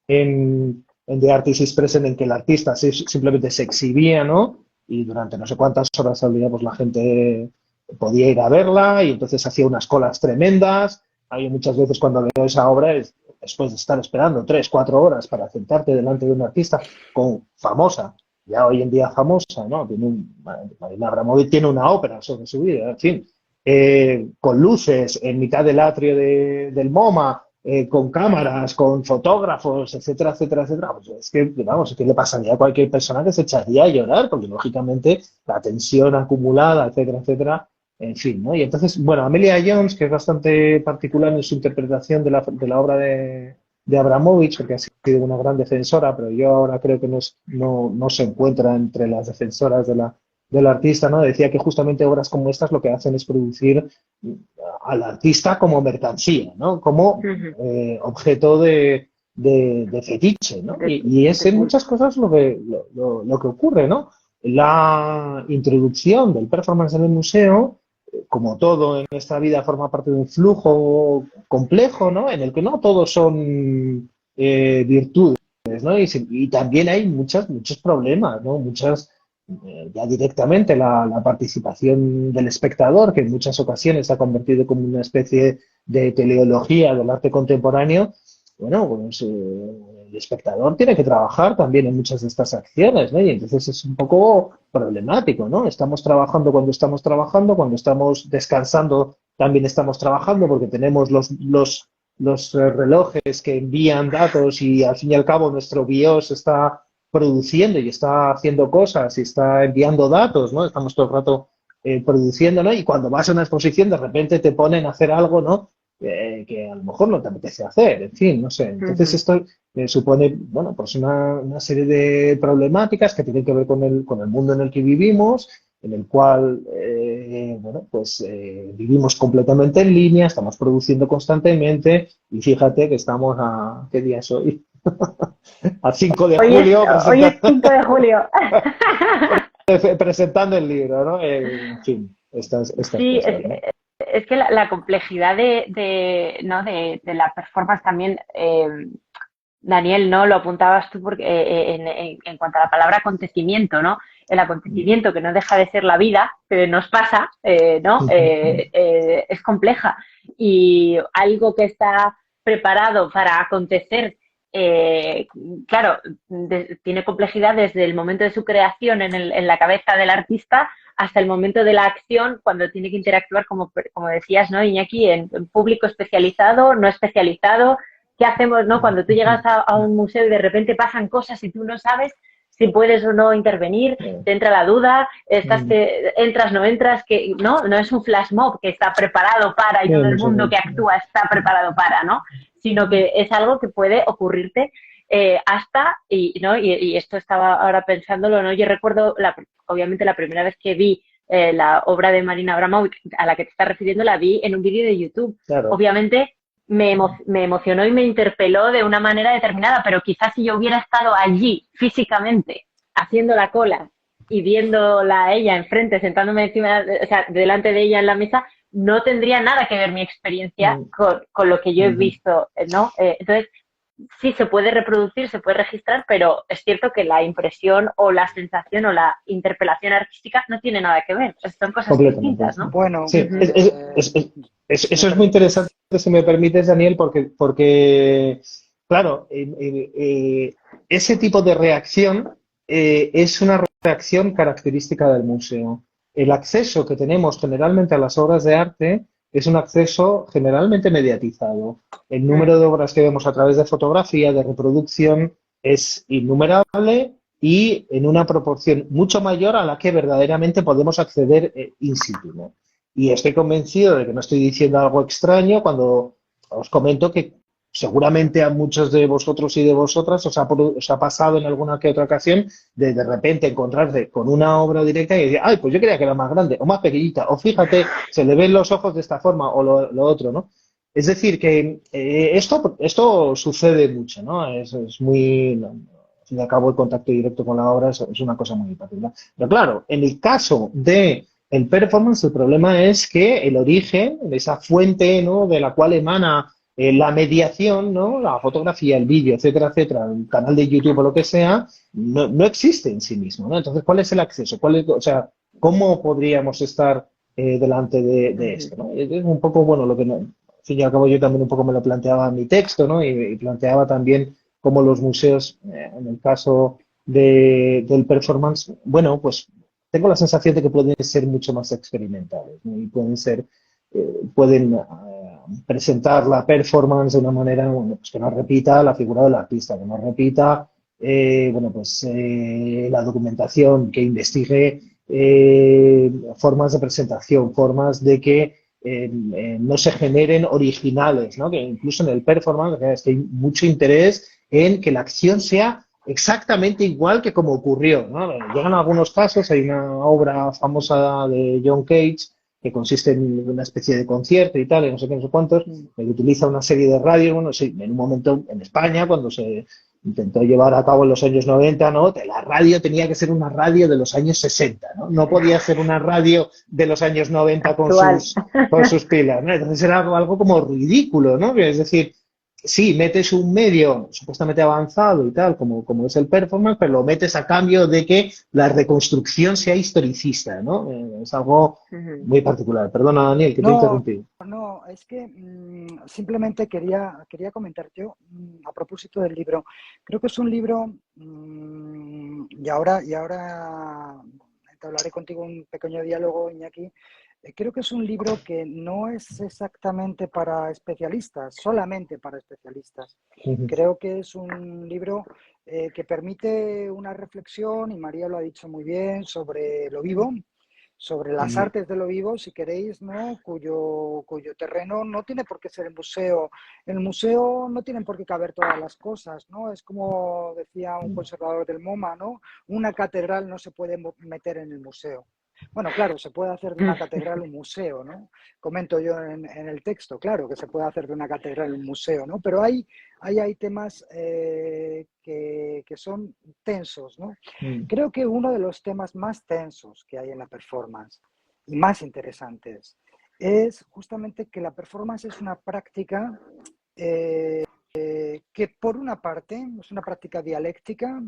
en The Artist is Present en que el artista simplemente se exhibía, ¿no? Y durante no sé cuántas horas al día pues la gente podía ir a verla y entonces hacía unas colas tremendas. Hay muchas veces cuando veo esa obra después de estar esperando 3, 4 horas para sentarte delante de un artista famosa, ya hoy en día famosa, ¿no? Marina Abramovic tiene una ópera sobre su vida, en fin, con luces en mitad del atrio del MoMA, con cámaras, con fotógrafos, etcétera, etcétera, etcétera. Pues es que, vamos, ¿qué le pasaría a cualquier persona que se echaría a llorar? Porque, lógicamente, la tensión acumulada, etcétera, etcétera, en fin, ¿no? Y entonces, bueno, Amelia Jones, que es bastante particular en su interpretación de la obra de Abramovich, porque ha sido una gran defensora, pero yo ahora creo que no se encuentra entre las defensoras de del artista, ¿no? Decía que justamente obras como estas lo que hacen es producir al artista como mercancía, ¿no? Como objeto de fetiche, ¿no? Y es en muchas cosas lo que ocurre, ¿no? La introducción del performance en el museo, como todo en esta vida, forma parte de un flujo complejo, ¿no? En el que no todos son virtudes, ¿no? Y también hay muchos problemas, ¿no? Ya directamente la participación del espectador, que en muchas ocasiones se ha convertido como una especie de teleología del arte contemporáneo. Bueno, pues el espectador tiene que trabajar también en muchas de estas acciones, ¿no? Y entonces es un poco problemático, ¿no? Estamos trabajando, cuando estamos descansando también estamos trabajando, porque tenemos los relojes que envían datos y al fin y al cabo nuestro BIOS está produciendo y está haciendo cosas y está enviando datos, ¿no? Estamos todo el rato produciendo, ¿no? Y cuando vas a una exposición de repente te ponen a hacer algo, ¿no? Que a lo mejor no te apetece hacer, en fin, no sé. Entonces esto supone, bueno, pues una serie de problemáticas que tienen que ver con el mundo en el que vivimos, en el cual, bueno, pues vivimos completamente en línea, estamos produciendo constantemente y fíjate que estamos a, ¿qué día es hoy? A 5 de julio Hoy es 5 de julio. presentando el libro, ¿no? En fin, estas Sí, cosas, ¿no? es que la complejidad ¿no? de la performance también, Daniel, ¿no? Lo apuntabas tú porque, en cuanto a la palabra acontecimiento, ¿no? El acontecimiento que no deja de ser la vida, que nos pasa, ¿no? Es compleja. Y algo que está preparado para acontecer, eh, claro, tiene complejidad desde el momento de su creación en la cabeza del artista hasta el momento de la acción, cuando tiene que interactuar, como decías, ¿no, Iñaki? En público especializado, no especializado. ¿Qué hacemos, no? Cuando tú llegas a un museo y de repente pasan cosas y tú no sabes si puedes o no intervenir, te entra la duda, entras, no entras, que no es un flash mob que está preparado para y todo el mundo que actúa está preparado para, ¿no? Sino que es algo que puede ocurrirte ¿no? Y esto estaba ahora pensándolo, ¿no? Yo recuerdo, obviamente, la primera vez que vi la obra de Marina Abramovic a la que te estás refiriendo, la vi en un vídeo de YouTube. Claro. Obviamente me emocionó y me interpeló de una manera determinada, pero quizás si yo hubiera estado allí físicamente haciendo la cola y viéndola a ella enfrente, sentándome encima, o sea, delante de ella en la mesa, no tendría nada que ver mi experiencia con lo que yo he visto, ¿no? Entonces, sí, se puede reproducir, se puede registrar, pero es cierto que la impresión o la sensación o la interpelación artística no tiene nada que ver. Son cosas distintas, ¿no? Bueno, sí, eso es muy interesante, si me permites, Daniel, porque claro, ese tipo de reacción es una reacción característica del museo. El acceso que tenemos generalmente a las obras de arte es un acceso generalmente mediatizado. El número de obras que vemos a través de fotografía, de reproducción, es innumerable y en una proporción mucho mayor a la que verdaderamente podemos acceder in situ, ¿no? Y estoy convencido de que no estoy diciendo algo extraño cuando os comento que seguramente a muchos de vosotros y de vosotras os ha pasado en alguna que otra ocasión de repente encontrarse con una obra directa y decir, ay, pues yo creía que era más grande o más pequeñita, o fíjate, se le ven los ojos de esta forma o lo otro, ¿no? Es decir, que esto sucede mucho, ¿no? Es muy... No, al fin y al cabo, el contacto directo con la obra es una cosa muy particular. Pero claro, en el caso de el performance, el problema es que el origen, esa fuente, ¿no?, de la cual emana la mediación, ¿no?, la fotografía, el vídeo, etcétera, etcétera, el canal de YouTube o lo que sea, no existe en sí mismo, ¿no? Entonces, ¿cuál es el acceso? O sea, ¿cómo podríamos estar delante de esto, ¿no? Es un poco, bueno, lo que no, al fin y al cabo yo también un poco me lo planteaba en mi texto, ¿no? Y planteaba también cómo los museos, en el caso del performance, bueno, pues tengo la sensación de que pueden ser mucho más experimentales, ¿no? Y pueden presentar la performance de una manera, bueno, pues que no repita la figura del artista, que no repita bueno, pues la documentación, que investigue formas de presentación, formas de que no se generen originales, ¿no? Que incluso en el performance es que hay mucho interés en que la acción sea exactamente igual que como ocurrió, ¿no? Llegan algunos casos, hay una obra famosa de John Cage que consiste en una especie de concierto y tal, y no sé qué, no sé cuántos, que utiliza una serie de radios, bueno, sí, en un momento en España, cuando se intentó llevar a cabo en los años 90, ¿no? La radio tenía que ser una radio de los años 60, ¿no? No podía ser una radio de los años 90 Actual. con sus pilas, ¿no? Entonces era algo como ridículo, ¿no? Es decir, sí, metes un medio supuestamente avanzado y tal, como es el performance, pero lo metes a cambio de que la reconstrucción sea historicista, ¿no? Es algo Ujú. muy particular. Perdona, Daniel, que te he No, interrumpido. no, es que simplemente quería comentar yo a propósito del libro. Creo que es un libro, y ahora hablaré contigo un pequeño diálogo, Iñaki. Creo que es un libro que no es exactamente para especialistas, solamente para especialistas. Ujú, Creo que es un libro que permite una reflexión, y María lo ha dicho muy bien, sobre lo vivo, sobre las ujú, artes de lo vivo, si queréis, ¿no? Cuyo terreno no tiene por qué ser el museo. En el museo no tienen por qué caber todas las cosas, ¿no? Es como decía un conservador del MoMA, ¿no? Una catedral no se puede meter en el museo. Bueno, claro, se puede hacer de una catedral un museo, ¿no? Comento yo en el texto, claro, que se puede hacer de una catedral un museo, ¿no? Pero hay temas que son tensos, ¿no? ujú, Creo que uno de los temas más tensos que hay en la performance y más interesantes es justamente que la performance es una práctica que por una parte es una práctica dialéctica,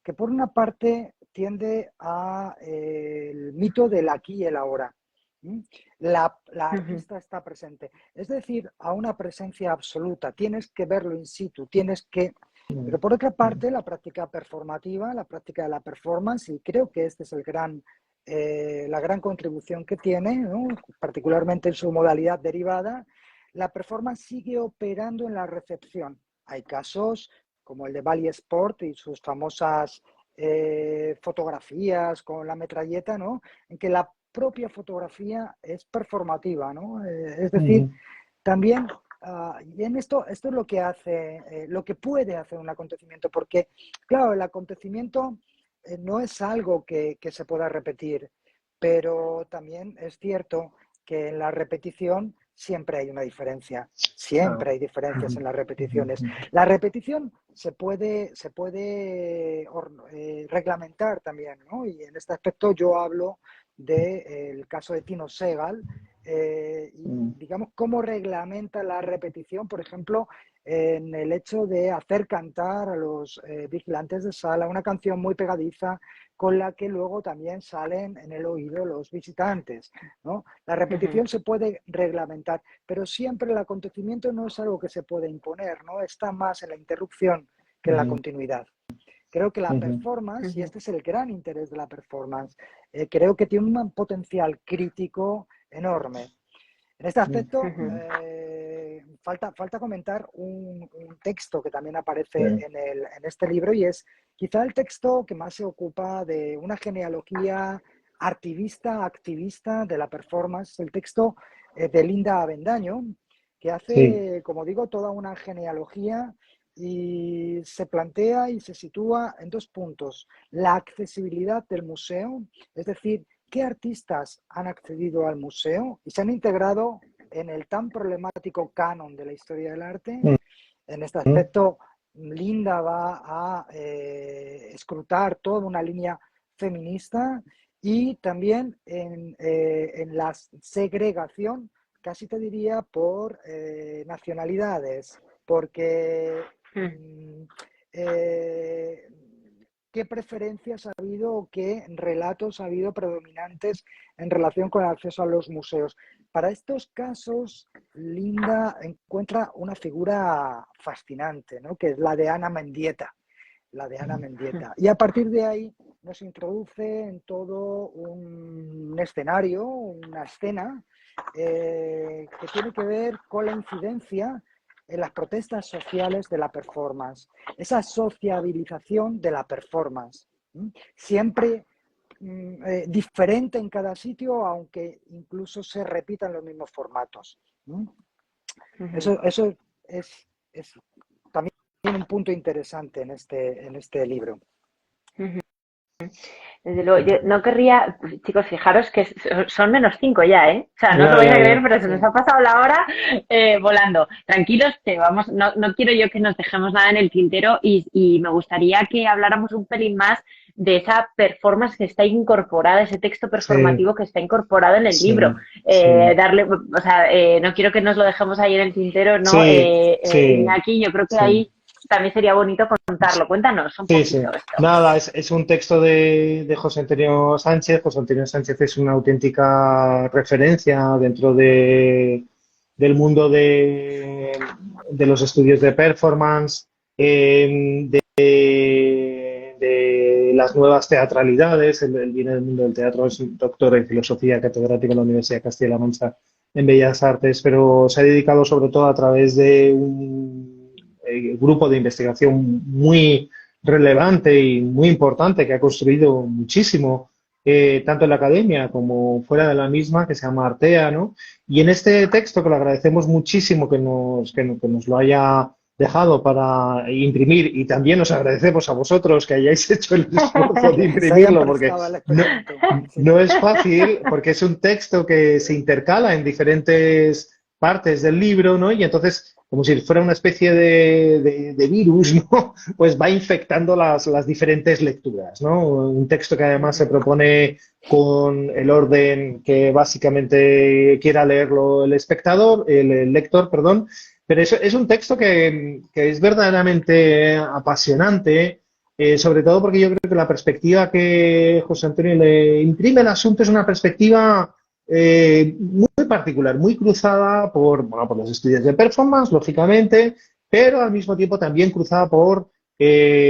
que por una parte tiende a el mito del aquí y el ahora. ¿Mm? La Ujú. artista está presente, es decir, a una presencia absoluta, tienes que verlo in situ, tienes que... ujú, Pero por otra ujú, parte, la práctica performativa, la práctica de la performance, y creo que este es la gran contribución que tiene, ¿no? Particularmente en su modalidad derivada, la performance sigue operando en la recepción. Hay casos como el de Bally Sport y sus famosas fotografías con la metralleta, ¿no? En que la propia fotografía es performativa, ¿no? Es decir, ujú, también, y en esto es lo que hace, lo que puede hacer un acontecimiento, porque, claro, el acontecimiento no es algo que se pueda repetir, pero también es cierto que en la repetición siempre hay una diferencia, claro. siempre hay diferencias Ujú, en las ujú, repeticiones. ujú, La repetición se puede reglamentar también, ¿no? Y en este aspecto yo hablo del caso de Tino Segal, y ujú, digamos cómo reglamenta la repetición, por ejemplo, en el hecho de hacer cantar a los vigilantes de sala una canción muy pegadiza con la que luego también salen en el oído los visitantes, ¿no? La Ujú. repetición se puede reglamentar, pero siempre el acontecimiento no es algo que se puede imponer, ¿no? Está más en la interrupción que en la ujú, continuidad. Creo que la ujú, performance, y Ujú. este es el gran interés de la performance, creo que tiene un potencial crítico enorme. En este aspecto, Ujú. falta comentar un texto que también aparece sí, en este libro, y es quizá el texto que más se ocupa de una genealogía artivista, activista de la performance, el texto de Linda Avendaño, que sí, hace, como digo, toda una genealogía y se plantea y se sitúa en dos puntos: la accesibilidad del museo, es decir, qué artistas han accedido al museo y se han integrado en el tan problemático canon de la historia del arte. En este ujú, aspecto, Linda va a escrutar toda una línea feminista, y también en la segregación, casi te diría, por nacionalidades, porque Ujú. eh, qué preferencias ha habido o qué relatos ha habido predominantes en relación con el acceso a los museos. Para estos casos, Linda encuentra una figura fascinante, ¿no? Que es la de Ana Mendieta, la de Ana Mendieta. Y a partir de ahí nos introduce en todo un escenario, una escena, que tiene que ver con la incidencia en las protestas sociales de la performance, esa sociabilización de la performance, ¿m? Siempre diferente en cada sitio, aunque incluso se repitan los mismos formatos. ¿M? Ujú. Eso es también tiene un punto interesante en este libro. Desde luego, yo no querría, chicos, fijaros que son -5 ya, ¿eh? O sea, no os lo vais a Ya, creer, ya. pero se nos ha pasado la hora volando. Tranquilos, que vamos, no quiero yo que nos dejemos nada en el tintero y me gustaría que habláramos un pelín más de esa performance que está incorporada, ese texto Sí, performativo que está incorporado en el libro. sí, sí. O sea, no quiero que nos lo dejemos ahí en el tintero, ¿no? Sí, sí, Iñaki, yo creo que sí. ahí también sería bonito contarlo. Cuéntanos un Sí, sí. poquito esto. Nada, es un texto de José Antonio Sánchez. José Antonio Sánchez es una auténtica referencia dentro del mundo de los estudios de performance, de las nuevas teatralidades. Él viene del mundo del teatro, es un doctor en filosofía, catedrático en la Universidad de Castilla-La Mancha en Bellas Artes, pero se ha dedicado sobre todo a través de un grupo de investigación muy relevante y muy importante que ha construido muchísimo, tanto en la academia como fuera de la misma, que se llama Artea, ¿no? Y en este texto, que le agradecemos muchísimo que nos lo haya dejado para imprimir, y también os agradecemos a vosotros que hayáis hecho el esfuerzo de Se hayan imprimirlo, porque prestado al no, experimento. Sí. no es fácil, porque es un texto que se intercala en diferentes partes del libro, ¿no? Y entonces, como si fuera una especie de virus, ¿no? Pues va infectando las diferentes lecturas, ¿no? Un texto que además se propone con el orden que básicamente quiera leerlo el lector, perdón, pero es un texto que es verdaderamente apasionante, sobre todo porque yo creo que la perspectiva que José Antonio le imprime al asunto es una perspectiva muy particular, muy cruzada por los estudios de performance, lógicamente, pero al mismo tiempo también cruzada por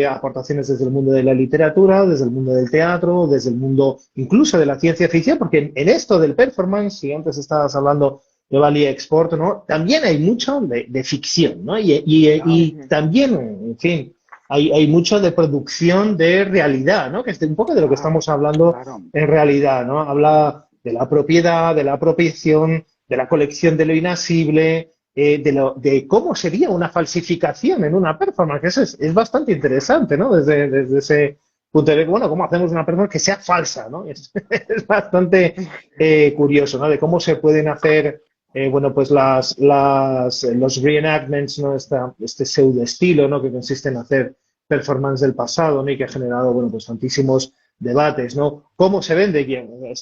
aportaciones desde el mundo de la literatura, desde el mundo del teatro, desde el mundo incluso de la ciencia ficción, porque en esto del performance, si antes estabas hablando de Value Export, ¿no? También hay mucho de ficción, ¿no? Claro, Y también, en fin, hay mucho de producción de realidad, ¿no? Que es un poco de lo que claro, estamos hablando claro. en realidad, ¿no? Habla de la propiedad, de la apropiación, de la colección de lo inasible, de cómo sería una falsificación en una performance, que eso es bastante interesante, ¿no? Desde ese punto de vista, bueno, cómo hacemos una performance que sea falsa, ¿no? Es bastante curioso, ¿no? De cómo se pueden hacer, bueno, pues los reenactments, ¿no? Este pseudo estilo, ¿no? Que consiste en hacer performance del pasado, ¿no? Y que ha generado, bueno, pues tantísimos debates, ¿no? ¿Cómo se vende?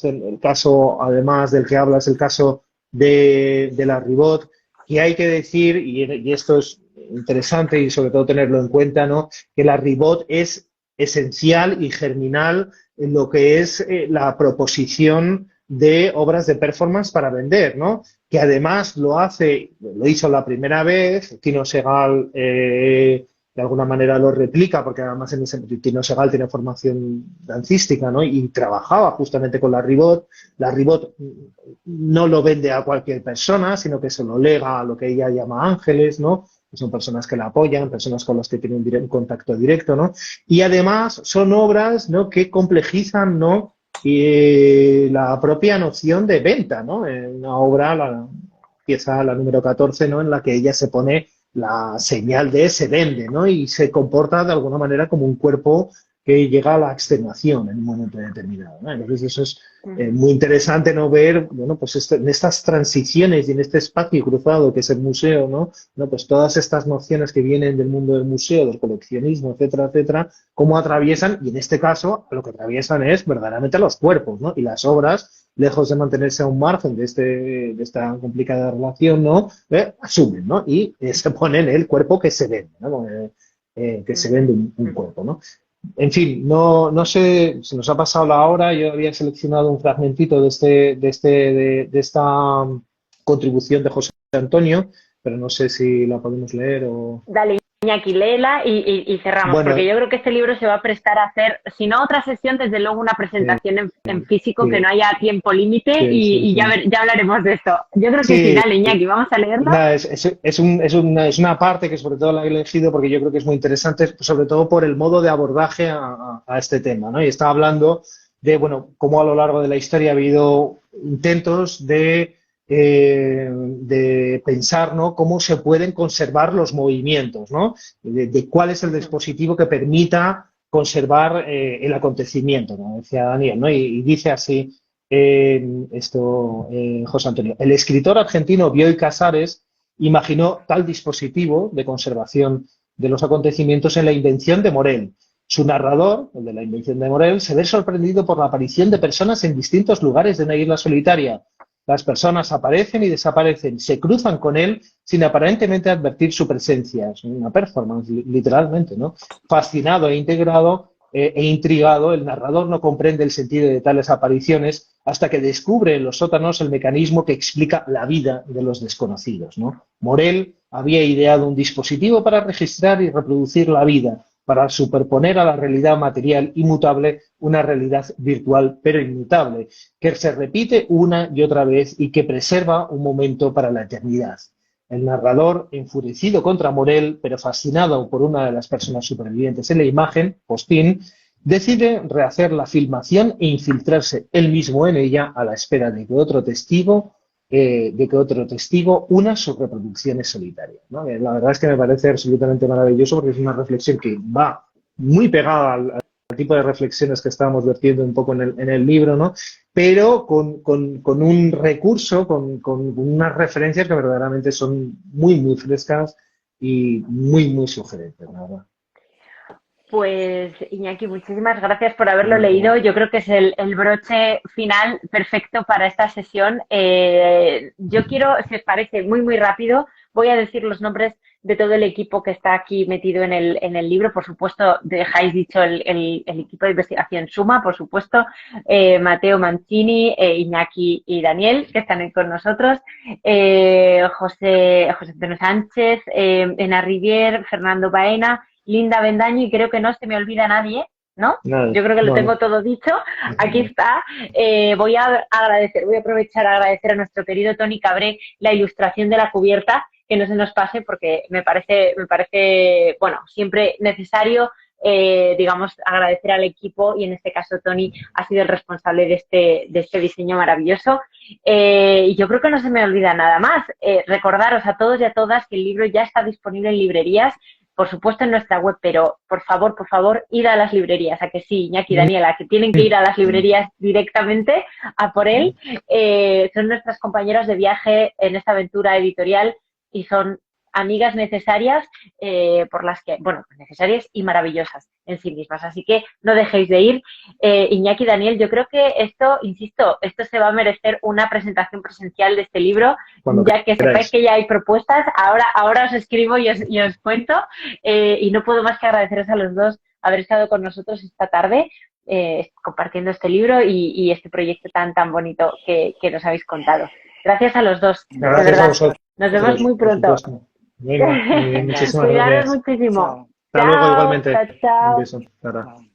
El caso, además del que habla, es el caso de la Ribot, y hay que decir, y esto es interesante y sobre todo tenerlo en cuenta, ¿no? Que la Ribot es esencial y germinal en lo que es la proposición de obras de performance para vender, ¿no? Que además lo hizo la primera vez, Tino Segal de alguna manera lo replica, porque además en ese Tino Segal tiene formación dancística, ¿no? Y trabajaba justamente con la Ribot. La Ribot no lo vende a cualquier persona, sino que se lo lega a lo que ella llama ángeles, ¿no? Que son personas que la apoyan, personas con las que tienen un contacto directo, ¿no? Y además son obras, ¿no? Que complejizan, ¿no? La propia noción de venta, ¿no? Una obra, la pieza, la número 14, ¿no? En la que ella se pone la señal de se vende, ¿no? Y se comporta de alguna manera como un cuerpo que llega a la extenuación en un momento determinado, ¿no? Entonces eso es muy interesante, ¿no? Ver, bueno, pues en estas transiciones y en este espacio cruzado que es el museo, ¿no? Pues todas estas nociones que vienen del mundo del museo, del coleccionismo, etcétera, etcétera, cómo atraviesan, y en este caso lo que atraviesan es verdaderamente los cuerpos, ¿no? Y las obras, lejos de mantenerse a un margen de esta complicada relación, ¿no? Asumen, ¿no? Y se ponen el cuerpo que se vende, ¿no? Que se vende un cuerpo, ¿no? En fin, no sé, se nos ha pasado la hora. Yo había seleccionado un fragmentito de esta contribución de José Antonio, pero no sé si la podemos leer o... Dale, Iñaki, léela y cerramos, Bueno, porque yo creo que este libro se va a prestar a hacer, si no otra sesión, desde luego una presentación en físico, sí, que no haya tiempo límite y sí. ya hablaremos de esto. Yo creo que sí, Sí, dale, Iñaki, vamos a leerlo. nada, es una parte que sobre todo la he elegido porque yo creo que es muy interesante, sobre todo por el modo de abordaje a este tema, ¿no? Y está hablando de, bueno, cómo a lo largo de la historia ha habido intentos de de pensar, ¿no?, cómo se pueden conservar los movimientos, ¿no?, de cuál es el dispositivo que permita conservar el acontecimiento, ¿no?, decía Daniel, ¿no? Y dice así José Antonio. El escritor argentino Bioy Casares imaginó tal dispositivo de conservación de los acontecimientos en la invención de Morel. Su narrador, el de la invención de Morel, se ve sorprendido por la aparición de personas en distintos lugares de una isla solitaria. Las personas aparecen y desaparecen, se cruzan con él sin aparentemente advertir su presencia. Es una performance, literalmente, ¿no? Fascinado e intrigado, el narrador no comprende el sentido de tales apariciones hasta que descubre en los sótanos el mecanismo que explica la vida de los desconocidos, ¿no? Morel había ideado un dispositivo para registrar y reproducir la vida, para superponer a la realidad material inmutable una realidad virtual pero inmutable, que se repite una y otra vez y que preserva un momento para la eternidad. El narrador, enfurecido contra Morel, pero fascinado por una de las personas supervivientes en la imagen, Postín, decide rehacer la filmación e infiltrarse él mismo en ella a la espera de que otro testigo una sus reproducciones solitarias, ¿no? La verdad es que me parece absolutamente maravilloso porque es una reflexión que va muy pegada al tipo de reflexiones que estábamos vertiendo un poco en el libro, ¿no? Pero con un recurso, con unas referencias que verdaderamente son muy, muy frescas y muy, muy sugerentes, la verdad. Pues Iñaki, muchísimas gracias por haberlo leído. Yo creo que es el broche final perfecto para esta sesión. Yo quiero, si os parece, muy, muy rápido, voy a decir los nombres de todo el equipo que está aquí metido en el libro. Por supuesto, dejáis dicho el equipo de investigación Suma, por supuesto, Mateo Mancini, Iñaki y Daniel, que están con nosotros, José Antonio Sánchez, Ena Rivier, Fernando Baena, Linda Bendaño, y creo que no se me olvida nadie, ¿no? Yo creo que lo tengo todo dicho. Aquí está. Voy a aprovechar a agradecer a nuestro querido Toni Cabré la ilustración de la cubierta, que no se nos pase porque me parece, bueno, siempre necesario, digamos, agradecer al equipo, y en este caso Toni ha sido el responsable de este diseño maravilloso. Y yo creo que no se me olvida nada más. Recordaros a todos y a todas que el libro ya está disponible en librerías, por supuesto en nuestra web, pero por favor, id a las librerías, a que sí, Iñaki, Daniela, que tienen que ir a las librerías directamente a por él. Son nuestras compañeras de viaje en esta aventura editorial y son amigas necesarias, por las que, bueno, necesarias y maravillosas en sí mismas. Así que no dejéis de ir. Iñaki, Daniel, yo creo que esto, insisto, esto se va a merecer una presentación presencial de este libro, ya que sepáis que ya hay propuestas. Ahora os escribo y os cuento. Y no puedo más que agradeceros a los dos haber estado con nosotros esta tarde, compartiendo este libro y este proyecto tan bonito que nos habéis contado. Gracias a los dos, Gracias, de verdad. a vosotros. Nos vemos muy pronto. Venga, muchísimas Cuidaros gracias. muchísimo. Hasta luego, igualmente. Chao. Un beso. Hasta ahora.